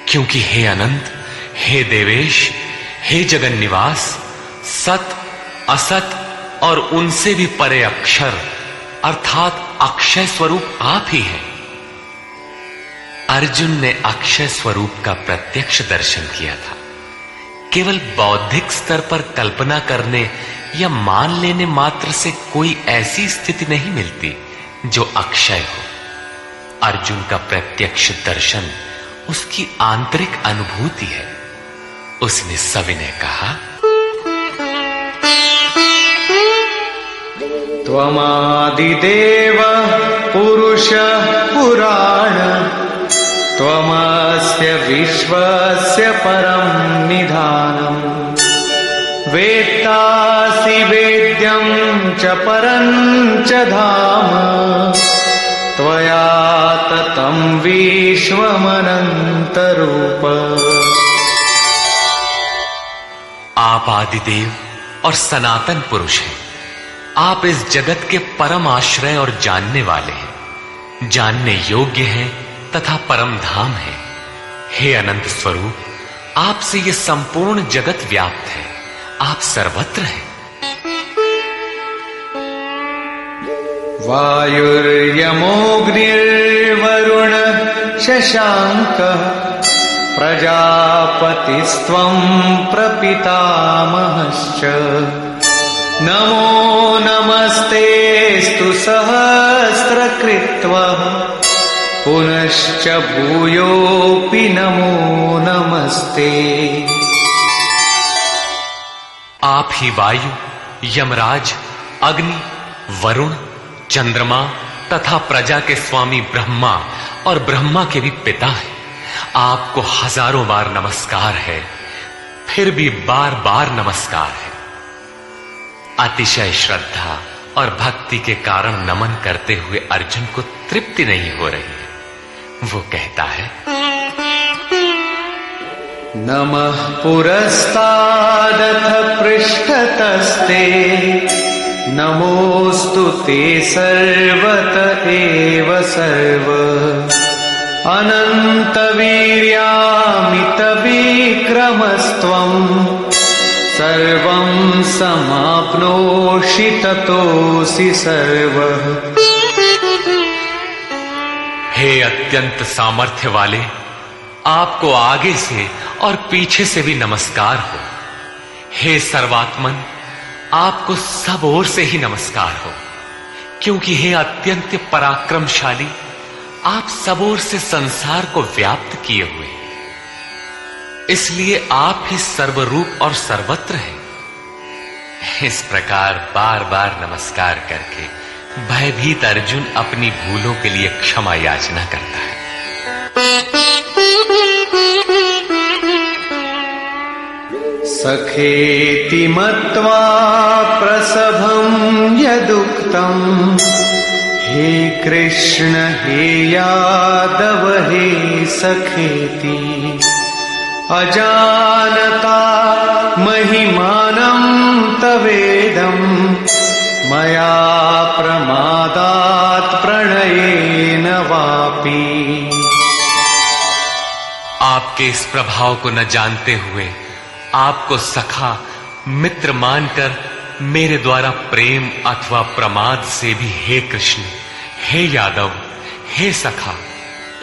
क्योंकि हे अनंत, हे देवेश, हे जगन्निवास, सत असत और उनसे भी परे अक्षर अर्थात अक्षय स्वरूप आप ही हैं। अर्जुन ने अक्षय स्वरूप का प्रत्यक्ष दर्शन किया था। केवल बौद्धिक स्तर पर कल्पना करने या मान लेने मात्र से कोई ऐसी स्थिति नहीं मिलती जो अक्षय हो। अर्जुन का प्रत्यक्ष दर्शन उसकी आंतरिक अनुभूति है। उसने सविनय कहा, त्वमादिदेव पुरुषः पुराण त्वमस्य विश्वस्य परं निधानम् वेत्तासि वेद्यं च परं च धाम त्वया ततं विश्वमनन्तरूप। आप आदिदेव और सनातन पुरुष हैं। आप इस जगत के परम आश्रय और जानने वाले हैं, जानने योग्य हैं तथा परम धाम है। हे अनंत स्वरूप, आपसे ये संपूर्ण जगत व्याप्त है, आप सर्वत्र हैं। वायुर्यमोऽग्निर्वरुण शशाङ्कः प्रजापतिस्त्वं प्रपितामहश्च नमो नमस्तेस्तु सहस्रकृत्वः पुनश्च भूयोऽपि नमो नमस्ते। आप ही वायु, यमराज, अग्नि, वरुण, चंद्रमा तथा प्रजा के स्वामी ब्रह्मा और ब्रह्मा के भी पिता हैं। आपको हजारों बार नमस्कार है, फिर भी बार बार नमस्कार है। अतिशय श्रद्धा और भक्ति के कारण नमन करते हुए अर्जुन को तृप्ति नहीं हो रही है। वो कहता है, नमः पुरस्तादथ पृष्ठतस्ते नमोऽस्तु ते सर्वत एव सर्व अनन्तवीर्यामितविक्रमस्त्वं सर्वं समाप्नोषि ततोऽसि सर्वः। हे अत्यंत सामर्थ्य वाले, आपको आगे से और पीछे से भी नमस्कार हो। हे सर्वात्मन, आपको सब ओर से ही नमस्कार हो, क्योंकि हे अत्यंत पराक्रमशाली, आप सब ओर से संसार को व्याप्त किए हुए, इसलिए आप ही सर्वरूप और सर्वत्र हैं। इस प्रकार बार बार नमस्कार करके भयभीत अर्जुन अपनी भूलों के लिए क्षमा याचना करता है। सखेति मत्वा प्रसभं यदुक्तम् हे कृष्ण हे यादव हे सखेति अजानता महिमानं तवेदं मया प्रमादात् प्रणयेन वापि। आपके इस प्रभाव को न जानते हुए आपको सखा मित्र मानकर मेरे द्वारा प्रेम अथवा प्रमाद से भी हे कृष्ण, हे यादव, हे सखा,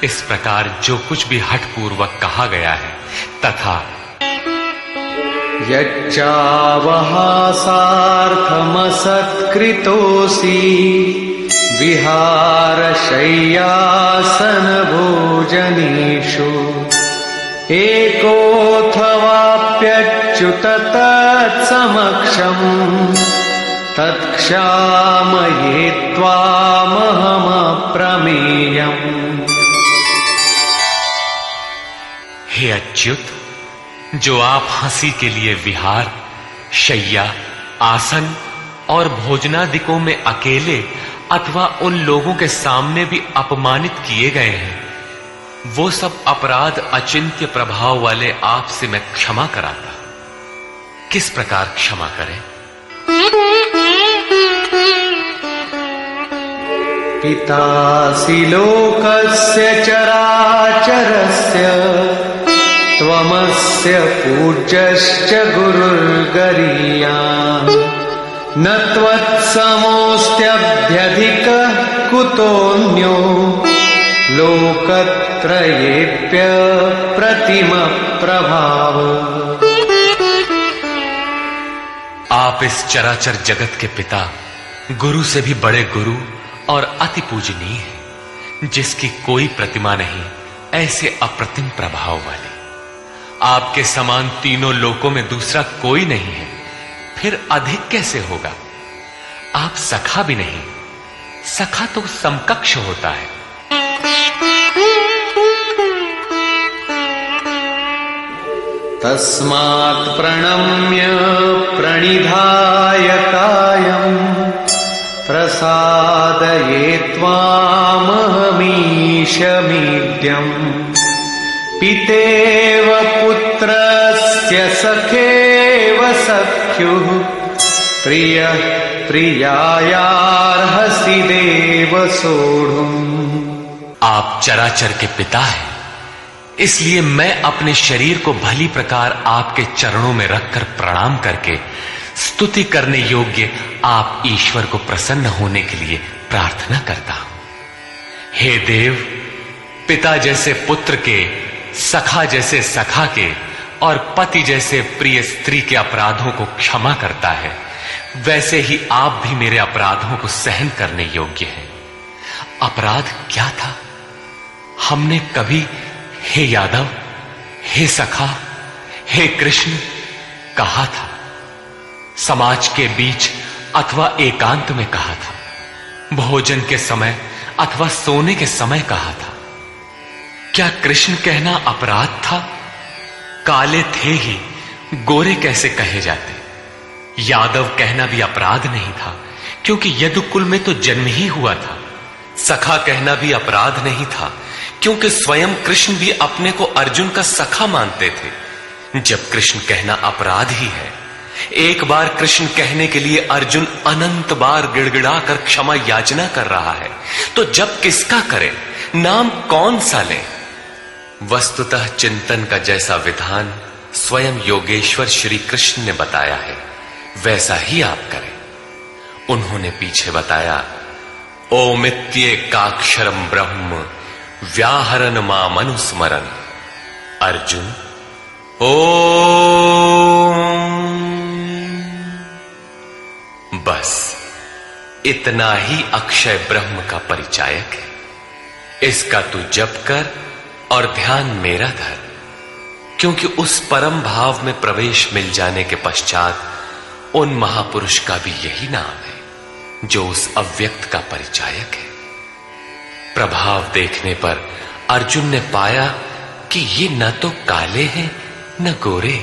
इस प्रकार जो कुछ भी हठपूर्वक कहा गया है तथा यच्चावहासार्थमसत्कृतोऽसि विहारशय्यासन भोजनेषु एकोऽथवाप्यच्युत तत्समक्षम् तत्क्षामये त्वामहमप्रमेयम्। हे अच्युत, जो आप हंसी के लिए विहार, शैया, आसन और भोजनादिकों में अकेले अथवा उन लोगों के सामने भी अपमानित किए गए हैं, वो सब अपराध अचिंत्य प्रभाव वाले आपसे मैं क्षमा कराता। किस प्रकार क्षमा करें? पितासि लोकस्य चराचरस्य त्वमस्य पूज्यश्च गुरुर्गरीयान् न त्वत्समोऽस्त्यभ्यधिकः कुतोऽन्यो लोकत्रयेऽप्य प्रतिमप्रभाव। आप इस चराचर जगत के पिता, गुरु से भी बड़े गुरु और अति पूजनीय है, जिसकी कोई प्रतिमा नहीं, ऐसे अप्रतिम प्रभाव वाले। आपके समान तीनों लोकों में दूसरा कोई नहीं है, फिर अधिक कैसे होगा? आप सखा भी नहीं, सखा तो समकक्ष होता है। तस्मात् प्रणम्य प्रणिधाय कायम् प्रसादये त्वामहमीशमीड्यम्। पितेव पुत्रस्य सखेव सख्युः प्रियः प्रियायार्हसि देव सोढुम्। आप चराचर के पिता हैं, इसलिए मैं अपने शरीर को भली प्रकार आपके चरणों में रखकर प्रणाम करके स्तुति करने योग्य आप ईश्वर को प्रसन्न होने के लिए प्रार्थना करता हूं। हे देव, पिता जैसे पुत्र के, सखा जैसे सखा के और पति जैसे प्रिय स्त्री के अपराधों को क्षमा करता है, वैसे ही आप भी मेरे अपराधों को सहन करने योग्य हैं। अपराध क्या था? हमने कभी हे यादव, हे सखा, हे कृष्ण कहा था? समाज के बीच अथवा एकांत में कहा था? भोजन के समय अथवा सोने के समय कहा था? क्या कृष्ण कहना अपराध था? काले थे ही, गोरे कैसे कहे जाते? यादव कहना भी अपराध नहीं था, क्योंकि यदुकुल में तो जन्म ही हुआ था। सखा कहना भी अपराध नहीं था, क्योंकि स्वयं कृष्ण भी अपने को अर्जुन का सखा मानते थे। जब कृष्ण कहना अपराध ही है, एक बार कृष्ण कहने के लिए अर्जुन अनंत बार गिड़गिड़ा कर क्षमा याचना कर रहा है, तो जब किसका करे, नाम कौन सा ले? वस्तुतः चिंतन का जैसा विधान स्वयं योगेश्वर श्री कृष्ण ने बताया है, वैसा ही आप करें। उन्होंने पीछे बताया, ओमित्येकाक्षरम ब्रह्म व्याहरन माम अनुस्मरन। अर्जुन, ओम, बस इतना ही अक्षय ब्रह्म का परिचायक है। इसका तू जप कर और ध्यान मेरा धर, क्योंकि उस परम भाव में प्रवेश मिल जाने के पश्चात उन महापुरुष का भी यही नाम है, जो उस अव्यक्त का परिचायक है। प्रभाव देखने पर अर्जुन ने पाया कि ये न तो काले हैं, न गोरे,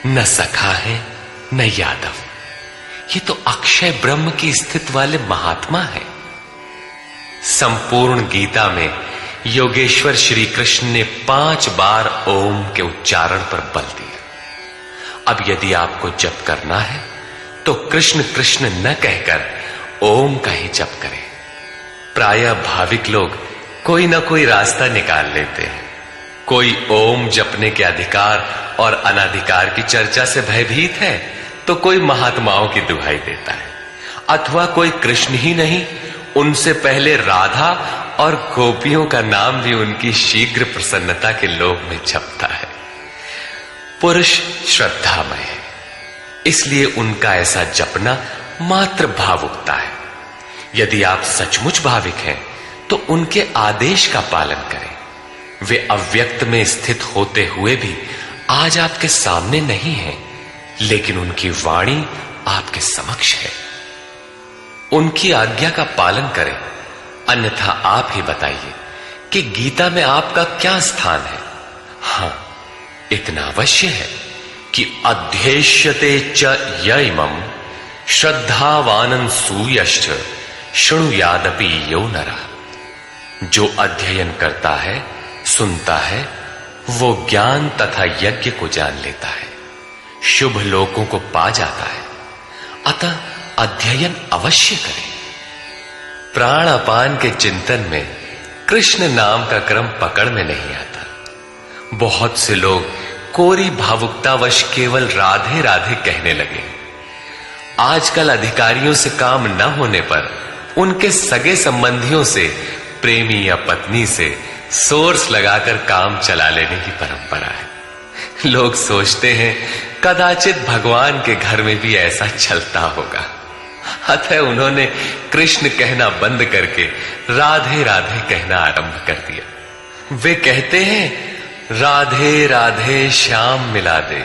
न सखा है, न यादव, ये तो अक्षय ब्रह्म की स्थिति वाले महात्मा है। संपूर्ण गीता में योगेश्वर श्री कृष्ण ने 5 बार ओम के उच्चारण पर बल दिया। अब यदि आपको जप करना है तो कृष्ण कृष्ण न कहकर ओम का ही जप करें। प्रायः भाविक लोग कोई ना कोई रास्ता निकाल लेते हैं, कोई ओम जपने के अधिकार और अनाधिकार की चर्चा से भयभीत है तो कोई महात्माओं की दुहाई देता है, अथवा कोई कृष्ण ही नहीं, उनसे पहले राधा और गोपियों का नाम भी उनकी शीघ्र प्रसन्नता के लोभ में जपता है। पुरुष श्रद्धामय है, इसलिए उनका ऐसा जपना मात्र भावुकता है। यदि आप सचमुच भाविक हैं तो उनके आदेश का पालन करें। वे अव्यक्त में स्थित होते हुए भी आज आपके सामने नहीं हैं, लेकिन उनकी वाणी आपके समक्ष है। उनकी आज्ञा का पालन करें, अन्यथा आप ही बताइए कि गीता में आपका क्या स्थान है। हां, इतना अवश्य है कि अध्येष्यते च यइमं श्रद्धावानन् सूयश्च शृणुयादपि यो नरः। जो अध्ययन करता है, सुनता है, वो ज्ञान तथा यज्ञ को जान लेता है, शुभ लोकों को पा जाता है। अतः अध्ययन अवश्य करें। प्राण अपान के चिंतन में कृष्ण नाम का क्रम पकड़ में नहीं आता। बहुत से लोग कोरी भावुकतावश केवल राधे राधे कहने लगे। आजकल अधिकारियों से काम न होने पर उनके सगे संबंधियों से, प्रेमी या पत्नी से सोर्स लगाकर काम चला लेने की परंपरा है। लोग सोचते हैं कदाचित भगवान के घर में भी ऐसा चलता होगा, अतः उन्होंने कृष्ण कहना बंद करके राधे राधे कहना आरंभ कर दिया। वे कहते हैं राधे राधे श्याम मिला दे।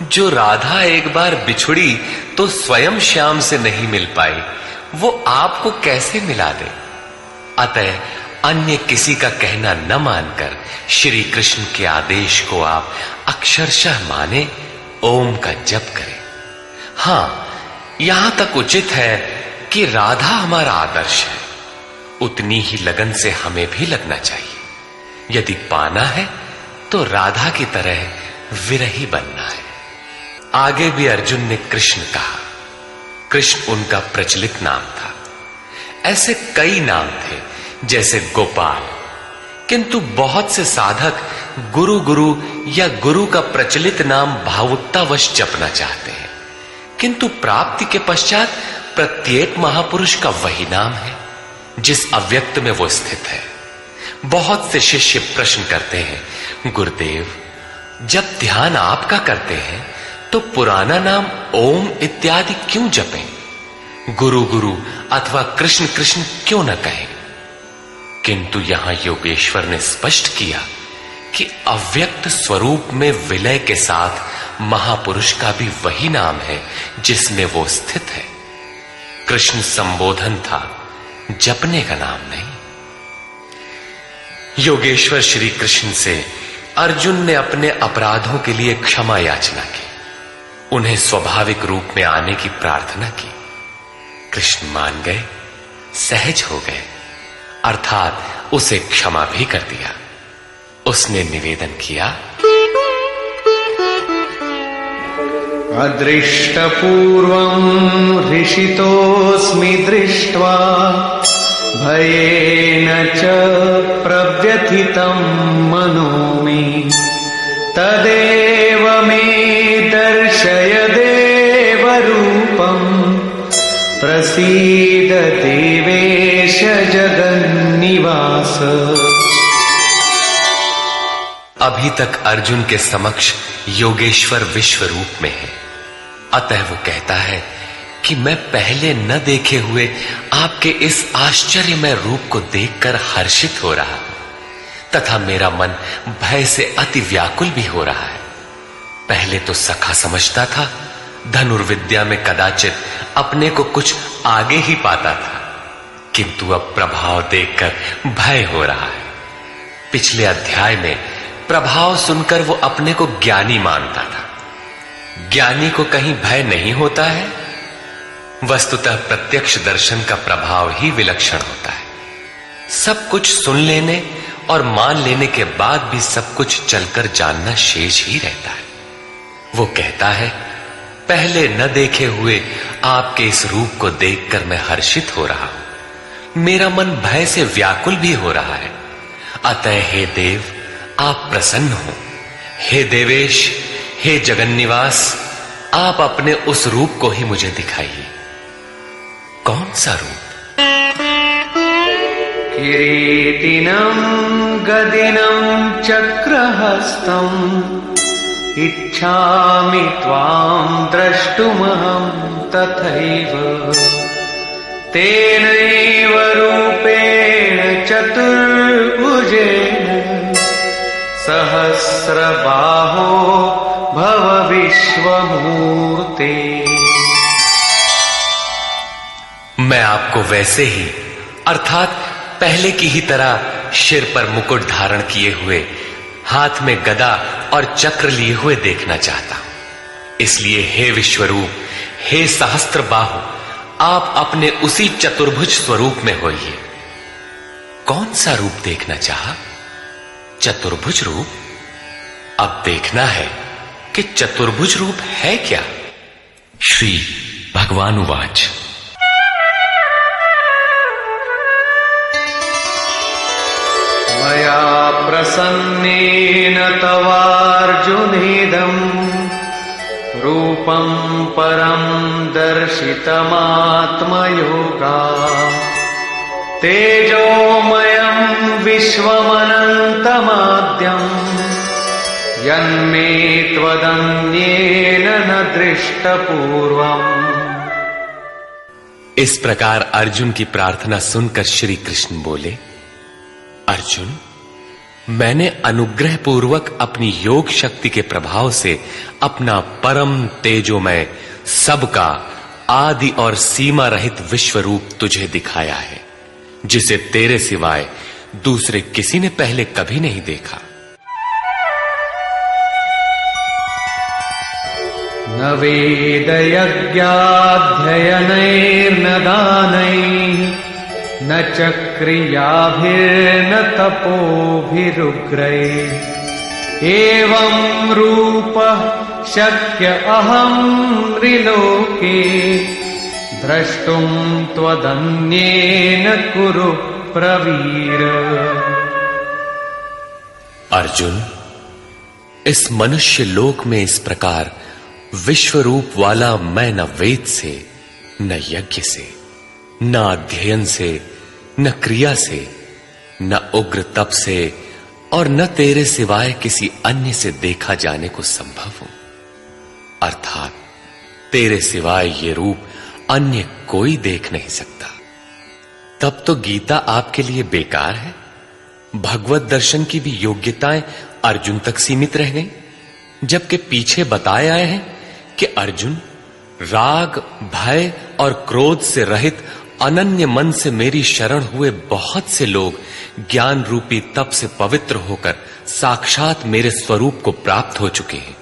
जो राधा एक बार बिछुड़ी तो स्वयं श्याम से नहीं मिल पाई, वो आपको कैसे मिला दे। अतः अन्य किसी का कहना न मानकर श्री कृष्ण के आदेश को आप अक्षरशः माने, ओम का जप करें। हां, यहां तक उचित है कि राधा हमारा आदर्श है, उतनी ही लगन से हमें भी लगना चाहिए। यदि पाना है तो राधा की तरह विरही बनना है। आगे भी अर्जुन ने कृष्ण कहा। कृष्ण उनका प्रचलित नाम था। ऐसे कई नाम थे जैसे गोपाल, किंतु बहुत से साधक गुरु गुरु या गुरु का प्रचलित नाम भावुकतावश जपना चाहते हैं, किंतु प्राप्ति के पश्चात प्रत्येक महापुरुष का वही नाम है जिस अव्यक्त में वो स्थित है। बहुत से शिष्य प्रश्न करते हैं, गुरुदेव जब ध्यान आपका करते हैं तो पुराना नाम ओम इत्यादि क्यों जपें? गुरु गुरु अथवा कृष्ण कृष्ण क्यों न कहें? किंतु यहां योगेश्वर ने स्पष्ट किया कि अव्यक्त स्वरूप में विलय के साथ महापुरुष का भी वही नाम है जिसमें वो स्थित है। कृष्ण संबोधन था, जपने का नाम नहीं। योगेश्वर श्री कृष्ण से अर्जुन ने अपने अपराधों के लिए क्षमा याचना की, उन्हें स्वाभाविक रूप में आने की प्रार्थना की। कृष्ण मान गए, सहज हो गए, अर्थात उसे क्षमा भी कर दिया। उसने निवेदन किया, अदृष्टपूर्वं हृषितोऽस्मि दृष्ट्वा भयेन च प्रव्यथितं मनो मे तदेव मे दर्शय देवरूपं प्रसीद देवेश जगन्निवास। अभी तक अर्जुन के समक्ष योगेश्वर विश्व रूप में है, अतः वो कहता है कि मैं पहले न देखे हुए आपके इस आश्चर्यमय रूप को देखकर हर्षित हो रहा हूं तथा मेरा मन भय से अति व्याकुल भी हो रहा है। पहले तो सखा समझता था, धनुर्विद्या में कदाचित अपने को कुछ आगे ही पाता था, किंतु अब प्रभाव देखकर भय हो रहा है। पिछले अध्याय में प्रभाव सुनकर वो अपने को ज्ञानी मानता था। ज्ञानी को कहीं भय नहीं होता है। वस्तुतः प्रत्यक्ष दर्शन का प्रभाव ही विलक्षण होता है। सब कुछ सुन लेने और मान लेने के बाद भी सब कुछ चलकर जानना शेष ही रहता है। वो कहता है, पहले न देखे हुए आपके इस रूप को देखकर मैं हर्षित हो रहा हूं, मेरा मन भय से व्याकुल भी हो रहा है। अतः हे देव, आप प्रसन्न हो। हे देवेश, हे जगन्निवास, आप अपने उस रूप को ही मुझे दिखाइए। कौन सा रूप? किरीटिनं गदिनं चक्रहस्तम् इच्छामि त्वां द्रष्टुमहं तथैव। तेनैव रूपेण चतुर्भुजेन सहस्रबाहो भव विश्वमूर्ते। मैं आपको वैसे ही, अर्थात पहले की ही तरह सिर पर मुकुट धारण किए हुए, हाथ में गदा और चक्र लिए हुए देखना चाहता हूं। इसलिए हे विश्वरूप, हे सहस्त्रबाहु, आप अपने उसी चतुर्भुज स्वरूप में होइए। कौन सा रूप देखना चाहा? चतुर्भुज रूप? अब देखना है कि चतुर्भुज रूप है क्या। श्री भगवान उवाच। मया प्रसन्नेन तवार्जुनेदं रूपं परं दर्शितमात्मयोगात्। तेजोमयं विश्वमनन्तमाद्यं यन्मे त्वदन्येन न दृष्टपूर्वम्। इस प्रकार अर्जुन की प्रार्थना सुनकर श्री कृष्ण बोले, अर्जुन, मैंने अनुग्रह पूर्वक अपनी योग शक्ति के प्रभाव से अपना परम तेजोमय, सबका आदि और सीमा रहित विश्व रूप तुझे दिखाया है, जिसे तेरे सिवाय दूसरे किसी ने पहले कभी नहीं देखा। न वेदयज्ञाध्ययनैर्न दानैः न च क्रियाभिर्न तपोभिरुग्रैः एवं रूपः शक्य अहं त्रिलोके द्रष्टुं त्वदन्येन कुरु प्रवीर। अर्जुन, इस मनुष्य लोक में इस प्रकार विश्व रूप वाला मैं न वेद से, न यज्ञ से, न अध्ययन से, न क्रिया से, न उग्र तप से और न तेरे सिवाय किसी अन्य से देखा जाने को संभव हूं। अर्थात तेरे सिवाय ये रूप अन्य कोई देख नहीं सकता। तब तो गीता आपके लिए बेकार है। भगवत दर्शन की भी योग्यताएं अर्जुन तक सीमित रह गई, जबकि पीछे बताए आए हैं कि अर्जुन, राग, भय और क्रोध से रहित अनन्य मन से मेरी शरण हुए बहुत से लोग ज्ञान रूपी तप से पवित्र होकर साक्षात मेरे स्वरूप को प्राप्त हो चुके हैं।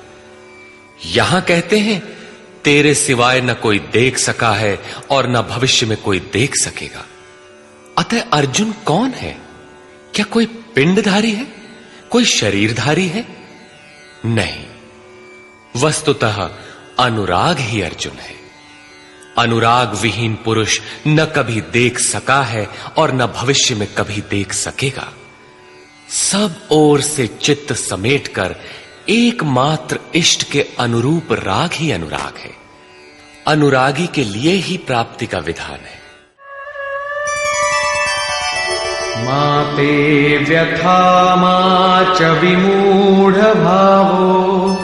यहां कहते हैं, तेरे सिवाय न कोई देख सका है और न भविष्य में कोई देख सकेगा। अतः अर्जुन कौन है? क्या कोई पिंडधारी है? कोई शरीरधारी है? नहीं, वस्तुतः अनुराग ही अर्जुन है। अनुराग विहीन पुरुष न कभी देख सका है और न भविष्य में कभी देख सकेगा। सब ओर से चित्त समेटकर एकमात्र इष्ट के अनुरूप राग ही अनुराग है। अनुरागी के लिए ही प्राप्ति का विधान है। माते व्यथा मा च विमूढ़ भावो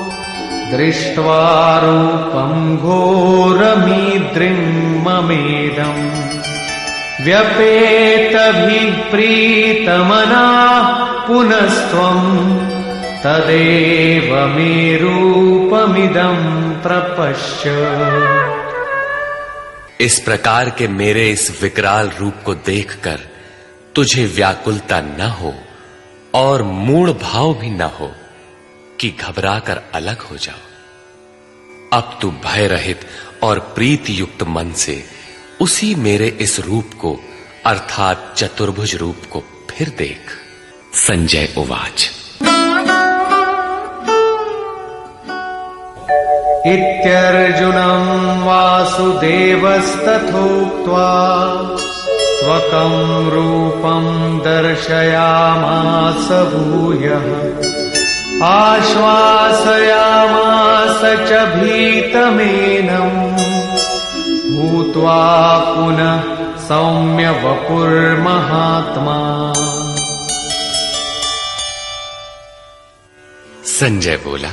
दृष्ट्वा रूपं घोरमीद्रिं ममेदम् व्यपेतभिः प्रीतमनाः पुनस्त्वं तदेव मे रूपमिदं प्रपश्य। इस प्रकार के मेरे इस विकराल रूप को देखकर तुझे व्याकुलता न हो और मूढ़ भाव भी न हो कि घबराकर अलग हो जाओ। अब तू भय रहित और प्रीति युक्त मन से उसी मेरे इस रूप को, अर्थात चतुर्भुज रूप को फिर देख। संजय उवाच। इत्यर्जुनं वासुदेवस्तथोक्त्वा स्वकं रूपं दर्शयामास भूयः आश्वासयामास च भीतमेनम् भूत्वा पुनः सौम्य वपुर्महात्मा। संजय बोला,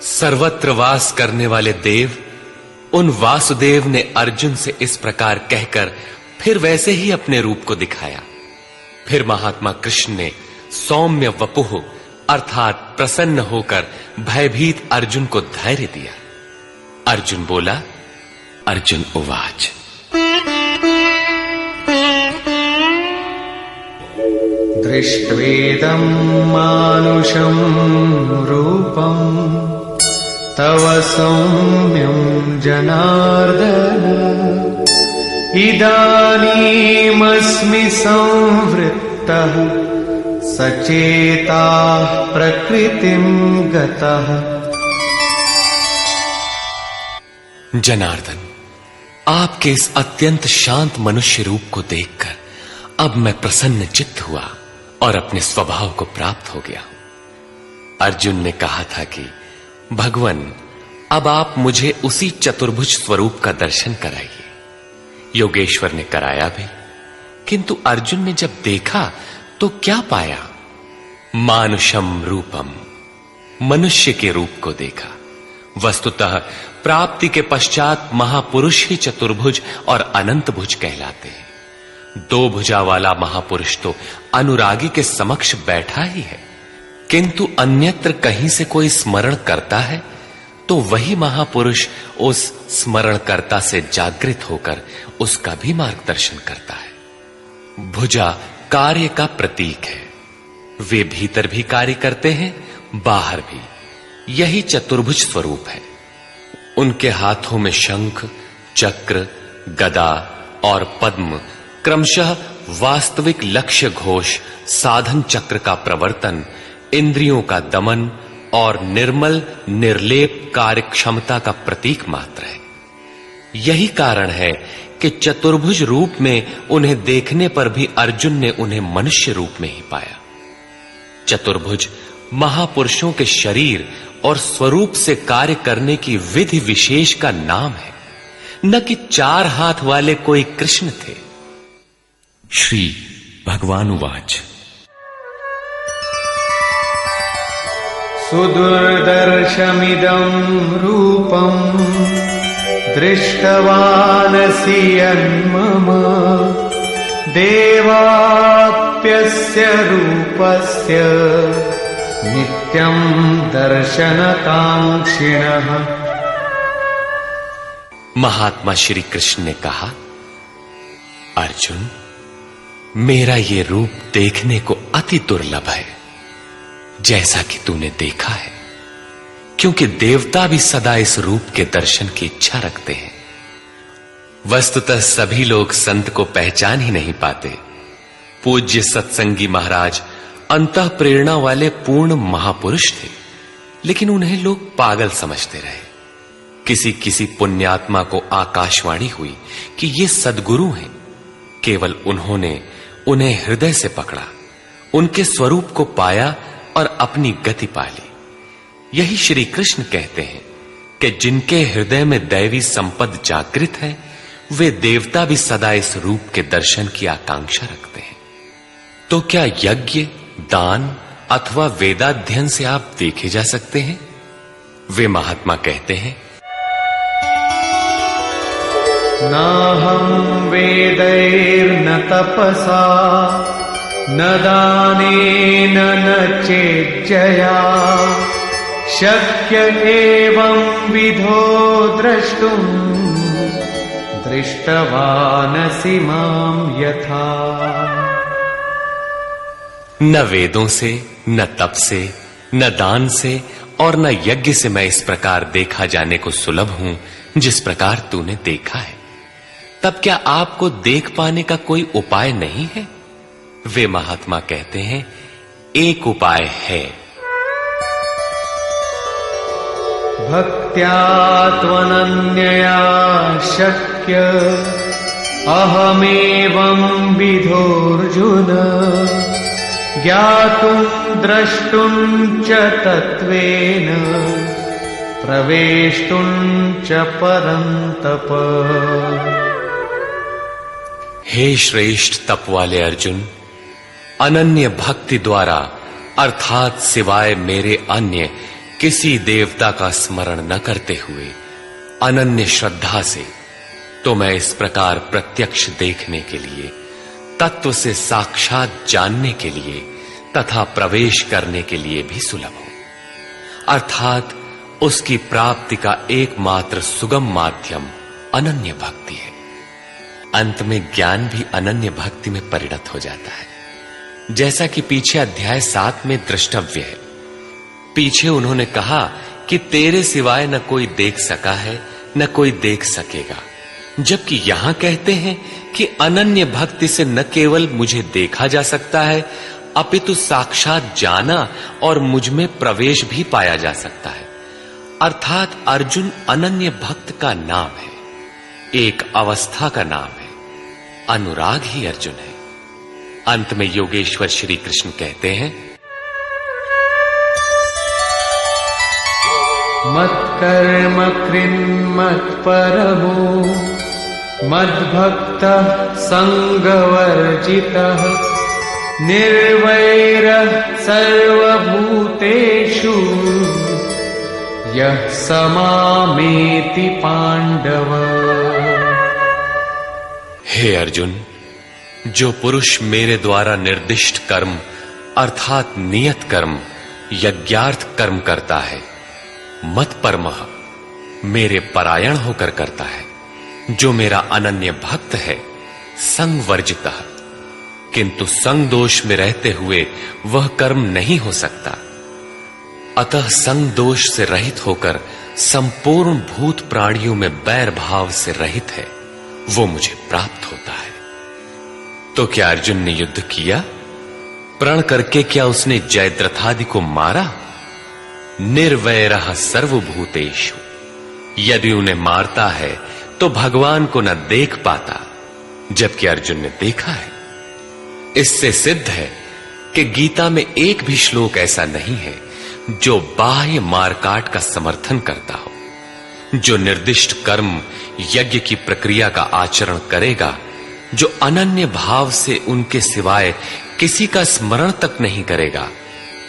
सर्वत्र वास करने वाले देव उन वासुदेव ने अर्जुन से इस प्रकार कहकर फिर वैसे ही अपने रूप को दिखाया। फिर महात्मा कृष्ण ने सौम्य वपुः अर्थात प्रसन्न होकर भयभीत अर्जुन को धैर्य दिया। अर्जुन बोला, अर्जुन उवाच, दृष्ट्वेदं मानुषं रूपं तव सौम्यं जनार्दन इदानीमस्मि संवृत्तः सचेताः प्रकृतिं गतः। जनार्दन, आपके इस अत्यंत शांत मनुष्य रूप को देखकर अब मैं प्रसन्न चित्त हुआ और अपने स्वभाव को प्राप्त हो गया हूं। अर्जुन ने कहा था कि भगवान, अब आप मुझे उसी चतुर्भुज स्वरूप का दर्शन कराइए। योगेश्वर ने कराया भी, किंतु अर्जुन ने जब देखा तो क्या पाया? मानुषम रूपम, मनुष्य के रूप को देखा। वस्तुतः प्राप्ति के पश्चात महापुरुष ही चतुर्भुज और अनंत भुज कहलाते हैं। दो भुजा वाला महापुरुष तो अनुरागी के समक्ष बैठा ही है, किंतु अन्यत्र कहीं से कोई स्मरण करता है तो वही महापुरुष उस स्मरणकर्ता से जागृत होकर उसका भी मार्गदर्शन करता है। भुजा कार्य का प्रतीक है। वे भीतर भी कार्य करते हैं, बाहर भी। यही चतुर्भुज स्वरूप है। उनके हाथों में शंख, चक्र, गदा और पद्म क्रमशः वास्तविक लक्ष्य घोष, साधन चक्र का प्रवर्तन, इंद्रियों का दमन और निर्मल निर्लेप कार्य क्षमता का प्रतीक मात्र है। यही कारण है कि चतुर्भुज रूप में उन्हें देखने पर भी अर्जुन ने उन्हें मनुष्य रूप में ही पाया। चतुर्भुज महापुरुषों के शरीर और स्वरूप से कार्य करने की विधि विशेष का नाम है, न कि चार हाथ वाले कोई कृष्ण थे। श्री भगवानुवाच, सुदुर्दर्शमिदं रूपं दृष्टवानसि यन्मम देवाप्यस्य रूपस्य नित्यं दर्शनकांक्षिणः। महात्मा श्री कृष्ण ने कहा, अर्जुन, मेरा ये रूप देखने को अति दुर्लभ है, जैसा कि तूने देखा है, क्योंकि देवता भी सदा इस रूप के दर्शन की इच्छा रखते हैं। वस्तुतः सभी लोग संत को पहचान ही नहीं पाते। पूज्य सत्संगी महाराज अंतः प्रेरणा वाले पूर्ण महापुरुष थे, लेकिन उन्हें लोग पागल समझते रहे। किसी किसी पुण्यात्मा को आकाशवाणी हुई कि ये सद्गुरु हैं। केवल उन्होंने उन्हें हृदय से पकड़ा, उनके स्वरूप को पाया और अपनी गति पा ली। यही श्री कृष्ण कहते हैं कि जिनके हृदय में दैवी संपद जागृत है, वे देवता भी सदा इस रूप के दर्शन की आकांक्षा रखते हैं। तो क्या यज्ञ, दान अथवा वेदाध्ययन से आप देखे जा सकते हैं? वे महात्मा कहते हैं, नाहं वेदैर्न तपसा न दानेन न चेज्जया शक्य एवं विधो द्रष्टुं दृष्टवानसि मां यथा। न वेदों से, न तप से, न दान से और न यज्ञ से मैं इस प्रकार देखा जाने को सुलभ हूं जिस प्रकार तूने देखा है। तब क्या आपको देख पाने का कोई उपाय नहीं है? वे महात्मा कहते हैं, एक उपाय है। भक्त्या त्वनन्यया शक्य अहमेवं विधोऽर्जुन ज्ञातुं द्रष्टुं च तत्त्वेन प्रवेष्टुं च परन्तप। हे श्रेष्ठ तप वाले अर्जुन, अनन्य भक्ति द्वारा अर्थात सिवाय मेरे अन्य किसी देवता का स्मरण न करते हुए अनन्य श्रद्धा से तो मैं इस प्रकार प्रत्यक्ष देखने के लिए, तत्व से साक्षात जानने के लिए तथा प्रवेश करने के लिए भी सुलभ हूं। अर्थात उसकी प्राप्ति का एकमात्र सुगम माध्यम अनन्य भक्ति है। अंत में ज्ञान भी अनन्य भक्ति में परिणत हो जाता है, जैसा कि पीछे अध्याय 7 में द्रष्टव्य है। पीछे उन्होंने कहा कि तेरे सिवाय न कोई देख सका है न कोई देख सकेगा, जबकि यहां कहते हैं कि अनन्य भक्ति से न केवल मुझे देखा जा सकता है अपितु साक्षात जाना और मुझ में प्रवेश भी पाया जा सकता है। अर्थात अर्जुन अनन्य भक्त का नाम है, एक अवस्था का नाम है। अनुराग ही अर्जुन है। अंत में योगेश्वर श्री कृष्ण कहते हैं, मत्कर्म कृन्मत्परमो मद्भक्तः संगवर्जितः निर्वैरः सर्वभूतेषु यः स मामेति पांडव। हे अर्जुन, जो पुरुष मेरे द्वारा निर्दिष्ट कर्म अर्थात नियत कर्म यज्ञार्थ कर्म करता है, मत्परमः मेरे परायण होकर करता है, जो मेरा अनन्य भक्त है, संगवर्जितः किंतु संग दोष में रहते हुए वह कर्म नहीं हो सकता, अतः संग दोष से रहित होकर संपूर्ण भूत प्राणियों में बैर भाव से रहित है, वो मुझे प्राप्त होता है। तो क्या अर्जुन ने युद्ध किया? प्रण करके क्या उसने जयद्रथादि को मारा? निर्वैरः सर्वभूतेषु, यदि उन्हें मारता है तो भगवान को न देख पाता, जबकि अर्जुन ने देखा है। इससे सिद्ध है कि गीता में एक भी श्लोक ऐसा नहीं है जो बाह्य मारकाट का समर्थन करता हो। जो निर्दिष्ट कर्म यज्ञ की प्रक्रिया का आचरण करेगा, जो अनन्य भाव से उनके सिवाय किसी का स्मरण तक नहीं करेगा,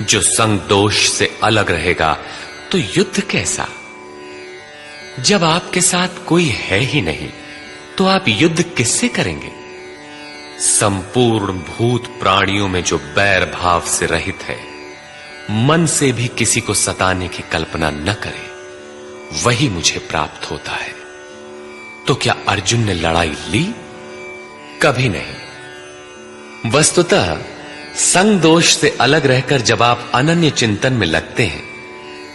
जो संग दोष से अलग रहेगा, तो युद्ध कैसा? जब आपके साथ कोई है ही नहीं तो आप युद्ध किससे करेंगे? संपूर्ण भूत प्राणियों में जो बैर भाव से रहित है, मन से भी किसी को सताने की कल्पना न करे, वही मुझे प्राप्त होता है। तो क्या अर्जुन ने लड़ाई ली? कभी नहीं। वस्तुतः संग दोष से अलग रहकर जब आप अनन्य चिंतन में लगते हैं,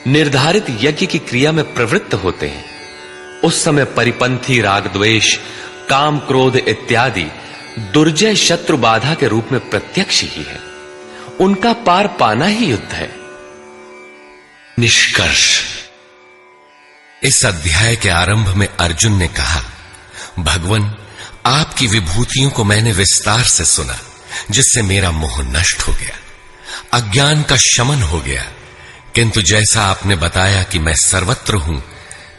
निर्धारित यज्ञ की क्रिया में प्रवृत्त होते हैं, उस समय परिपंथी राग द्वेष काम क्रोध इत्यादि दुर्जय शत्रु बाधा के रूप में प्रत्यक्ष ही है। उनका पार पाना ही युद्ध है। निष्कर्ष, इस अध्याय के आरंभ में अर्जुन ने कहा, भगवन, आपकी विभूतियों को मैंने विस्तार से सुना, जिससे मेरा मोह नष्ट हो गया, अज्ञान का शमन हो गया। किंतु जैसा आपने बताया कि मैं सर्वत्र हूं,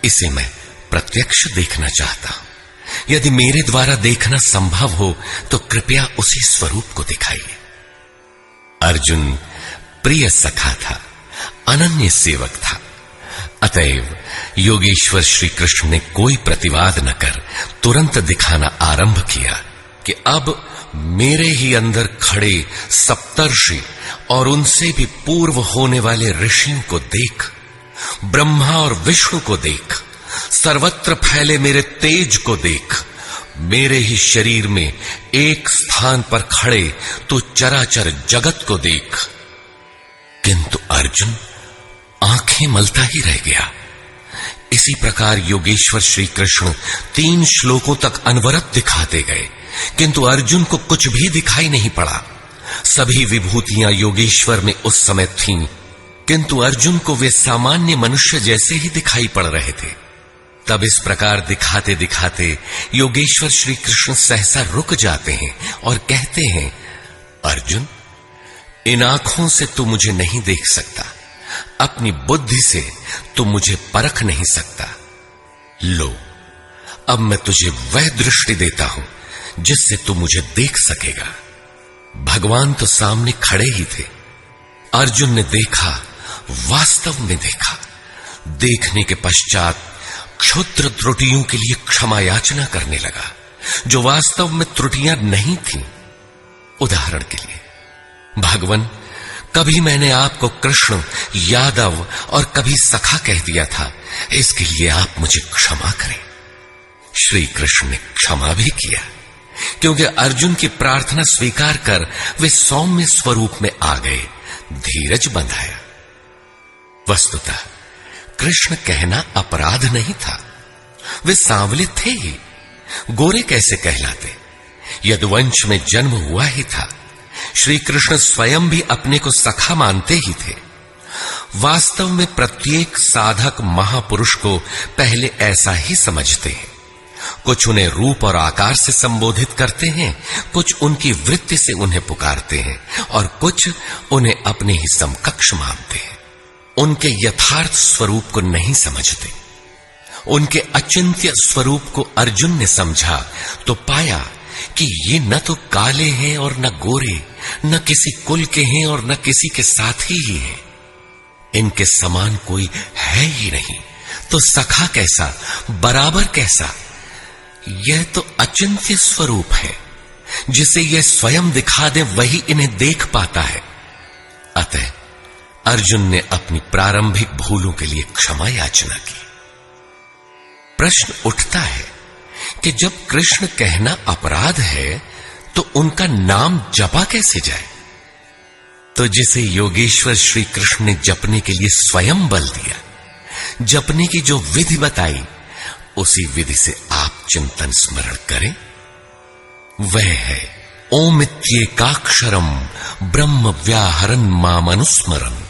इसे मैं प्रत्यक्ष देखना चाहता हूं। यदि मेरे द्वारा देखना संभव हो तो कृपया उसी स्वरूप को दिखाइए। अर्जुन प्रिय सखा था, अनन्य सेवक था। अतएव योगेश्वर श्री कृष्ण ने कोई प्रतिवाद न कर तुरंत दिखाना आरंभ किया कि अब मेरे ही अंदर खड़े सप्तर्षि और उनसे भी पूर्व होने वाले ऋषियों को देख, ब्रह्मा और विष्णु को देख, सर्वत्र फैले मेरे तेज को देख, मेरे ही शरीर में एक स्थान पर खड़े तो चराचर जगत को देख। किंतु अर्जुन आंखें मलता ही रह गया। इसी प्रकार योगेश्वर श्री कृष्ण 3 श्लोकों तक अनवरत दिखाते गए, किंतु अर्जुन को कुछ भी दिखाई नहीं पड़ा। सभी विभूतियां योगेश्वर में उस समय थीं, किंतु अर्जुन को वे सामान्य मनुष्य जैसे ही दिखाई पड़ रहे थे। तब इस प्रकार दिखाते दिखाते योगेश्वर श्री कृष्ण सहसा रुक जाते हैं और कहते हैं, अर्जुन, इन आंखों से तू मुझे नहीं देख सकता, अपनी बुद्धि से तू मुझे परख नहीं सकता। लो, अब मैं तुझे वह दृष्टि देता हूं जिससे तू मुझे देख सकेगा। भगवान तो सामने खड़े ही थे। अर्जुन ने देखा, वास्तव में देखा। देखने के पश्चात क्षुद्र त्रुटियों के लिए क्षमा याचना करने लगा, जो वास्तव में त्रुटियां नहीं थीं। उदाहरण के लिए, भगवान, कभी मैंने आपको कृष्ण, यादव और कभी सखा कह दिया था, इसके लिए आप मुझे क्षमा करें। श्री कृष्ण ने क्षमा भी किया, क्योंकि अर्जुन की प्रार्थना स्वीकार कर वे सौम्य स्वरूप में आ गए, धीरज बंधाया। वस्तुतः कृष्ण कहना अपराध नहीं था, वे सांवले थे ही, गोरे कैसे कहलाते? यदुवंश में जन्म हुआ ही था। श्री कृष्ण स्वयं भी अपने को सखा मानते ही थे। वास्तव में प्रत्येक साधक महापुरुष को पहले ऐसा ही समझते हैं। कुछ उन्हें रूप और आकार से संबोधित करते हैं, कुछ उनकी वृत्ति से उन्हें पुकारते हैं, और कुछ उन्हें अपने ही समकक्ष मानते हैं। उनके यथार्थ स्वरूप को नहीं समझते। उनके अचिंत्य स्वरूप को अर्जुन ने समझा तो पाया कि ये न तो काले हैं और न गोरे, न किसी कुल के हैं और न किसी के साथी ही हैं। इनके समान कोई है ही नहीं, तो सखा कैसा, बराबर कैसा? यह तो अचिंत्य स्वरूप है। जिसे यह स्वयं दिखा दे वही इन्हें देख पाता है। अतः अर्जुन ने अपनी प्रारंभिक भूलों के लिए क्षमा याचना की। प्रश्न उठता है कि जब कृष्ण कहना अपराध है तो उनका नाम जपा कैसे जाए? तो जिसे योगेश्वर श्री कृष्ण ने जपने के लिए स्वयं बल दिया, जपने की जो विधि बताई, उसी विधि से आप चिंतन स्मरण करें। वह है ओमित्येकाक्षरम ब्रह्म व्याहरन् मामनुस्मरन्।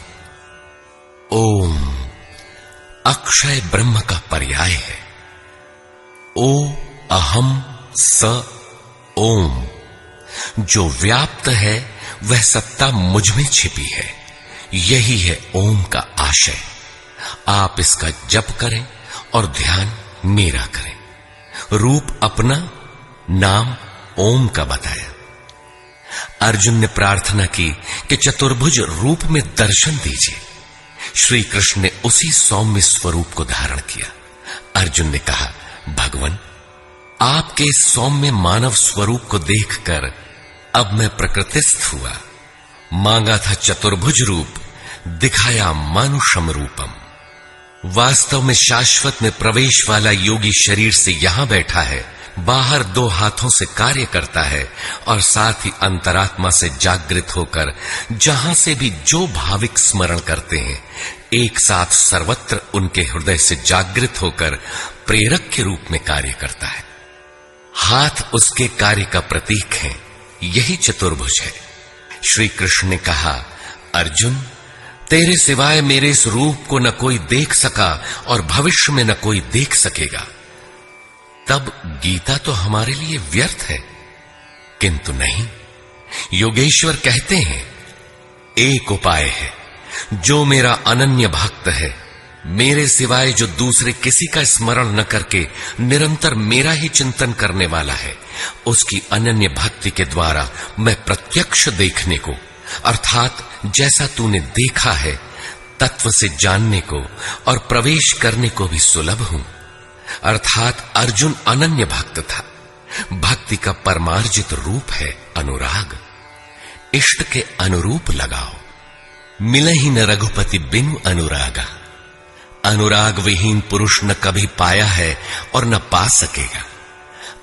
ओम अक्षय ब्रह्म का पर्याय है। ओ अहम स ओम, जो व्याप्त है वह सत्ता मुझ में छिपी है। यही है ओम का आशय। आप इसका जप करें और ध्यान मेरा करें। रूप अपना, नाम ओम का बताया। अर्जुन ने प्रार्थना की कि चतुर्भुज रूप में दर्शन दीजिए। श्री कृष्ण ने उसी सौम्य स्वरूप को धारण किया। अर्जुन ने कहा, भगवान, आपके सौम्य मानव स्वरूप को देखकर अब मैं प्रकृतिस्थ हुआ। मांगा था चतुर्भुज रूप, दिखाया मानुषम रूपम। वास्तव में शाश्वत में प्रवेश वाला योगी शरीर से यहां बैठा है, बाहर दो हाथों से कार्य करता है और साथ ही अंतरात्मा से जागृत होकर जहां से भी जो भाविक स्मरण करते हैं, एक साथ सर्वत्र उनके हृदय से जागृत होकर प्रेरक के रूप में कार्य करता है। हाथ उसके कार्य का प्रतीक है। यही चतुर्भुज है। श्री कृष्ण ने कहा, अर्जुन, तेरे सिवाय मेरे इस रूप को न कोई देख सका और भविष्य में न कोई देख सकेगा। तब गीता तो हमारे लिए व्यर्थ है। किंतु नहीं, योगेश्वर कहते हैं, एक उपाय है। जो मेरा अनन्य भक्त है, मेरे सिवाय जो दूसरे किसी का स्मरण न करके निरंतर मेरा ही चिंतन करने वाला है, उसकी अनन्य भक्ति के द्वारा मैं प्रत्यक्ष देखने को, अर्थात जैसा तूने देखा है, तत्व से जानने को और प्रवेश करने को भी सुलभ हूं। अर्थात अर्जुन अनन्य भक्त था। भक्ति का परमार्जित रूप है अनुराग। इष्ट के अनुरूप लगाओ। मिले ही न रघुपति बिनु अनुरागा। अनुराग विहीन पुरुष न कभी पाया है और न पा सकेगा।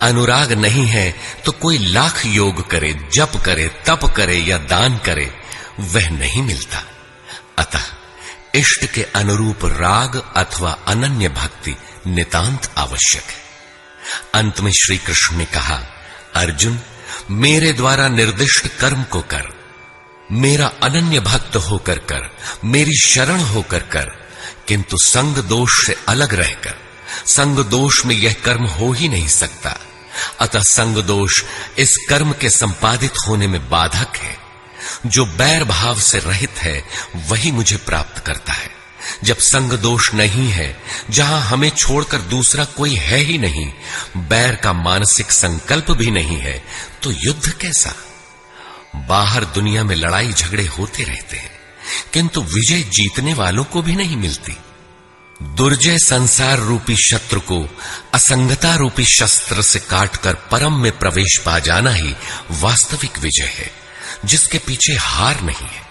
अनुराग नहीं है तो कोई लाख योग करे, जप करे, तप करे या दान करे, वह नहीं मिलता। अतः इष्ट के अनुरूप राग अथवा अनन्य भक्ति नितांत आवश्यक है। अंत में श्री कृष्ण ने कहा, अर्जुन, मेरे द्वारा निर्दिष्ट कर्म को कर, मेरा अनन्य भक्त होकर कर, मेरी शरण होकर कर, किंतु संग दोष से अलग रहकर, संग दोष में यह कर्म हो ही नहीं सकता। अतः संग दोष इस कर्म के संपादित होने में बाधक है। जो बैर भाव से रहित है वही मुझे प्राप्त करता है। जब संग दोष नहीं है, जहां हमें छोड़कर दूसरा कोई है ही नहीं, बैर का मानसिक संकल्प भी नहीं है, तो युद्ध कैसा? बाहर दुनिया में लड़ाई झगड़े होते रहते हैं, किंतु विजय जीतने वालों को भी नहीं मिलती। दुर्जय संसार रूपी शत्रु को असंगता रूपी शस्त्र से काटकर परम में प्रवेश पा जाना ही वास्तविक विजय है, जिसके पीछे हार नहीं है।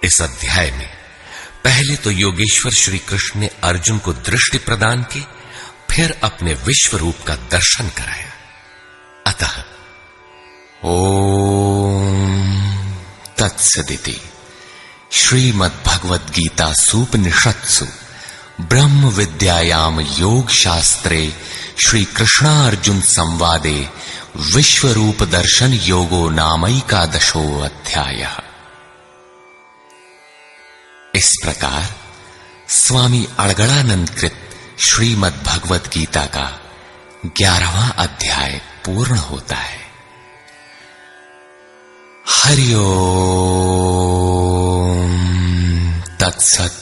इस अध्याय में पहले तो योगेश्वर श्री कृष्ण ने अर्जुन को दृष्टि प्रदान की, फिर अपने विश्व रूप का दर्शन कराया। अतः ओम तत्सदिति श्रीमद्भगवद गीता सूपनिषत्सु ब्रह्म विद्यायाम योग शास्त्रे श्री कृष्णार्जुन संवादे विश्वरूप दर्शन योगो नामैकादशो अध्यायः। इस प्रकार स्वामी अड़गड़ानंद कृत श्रीमद् भगवत गीता का 11वां अध्याय पूर्ण होता है। हरि ओम तत्सत।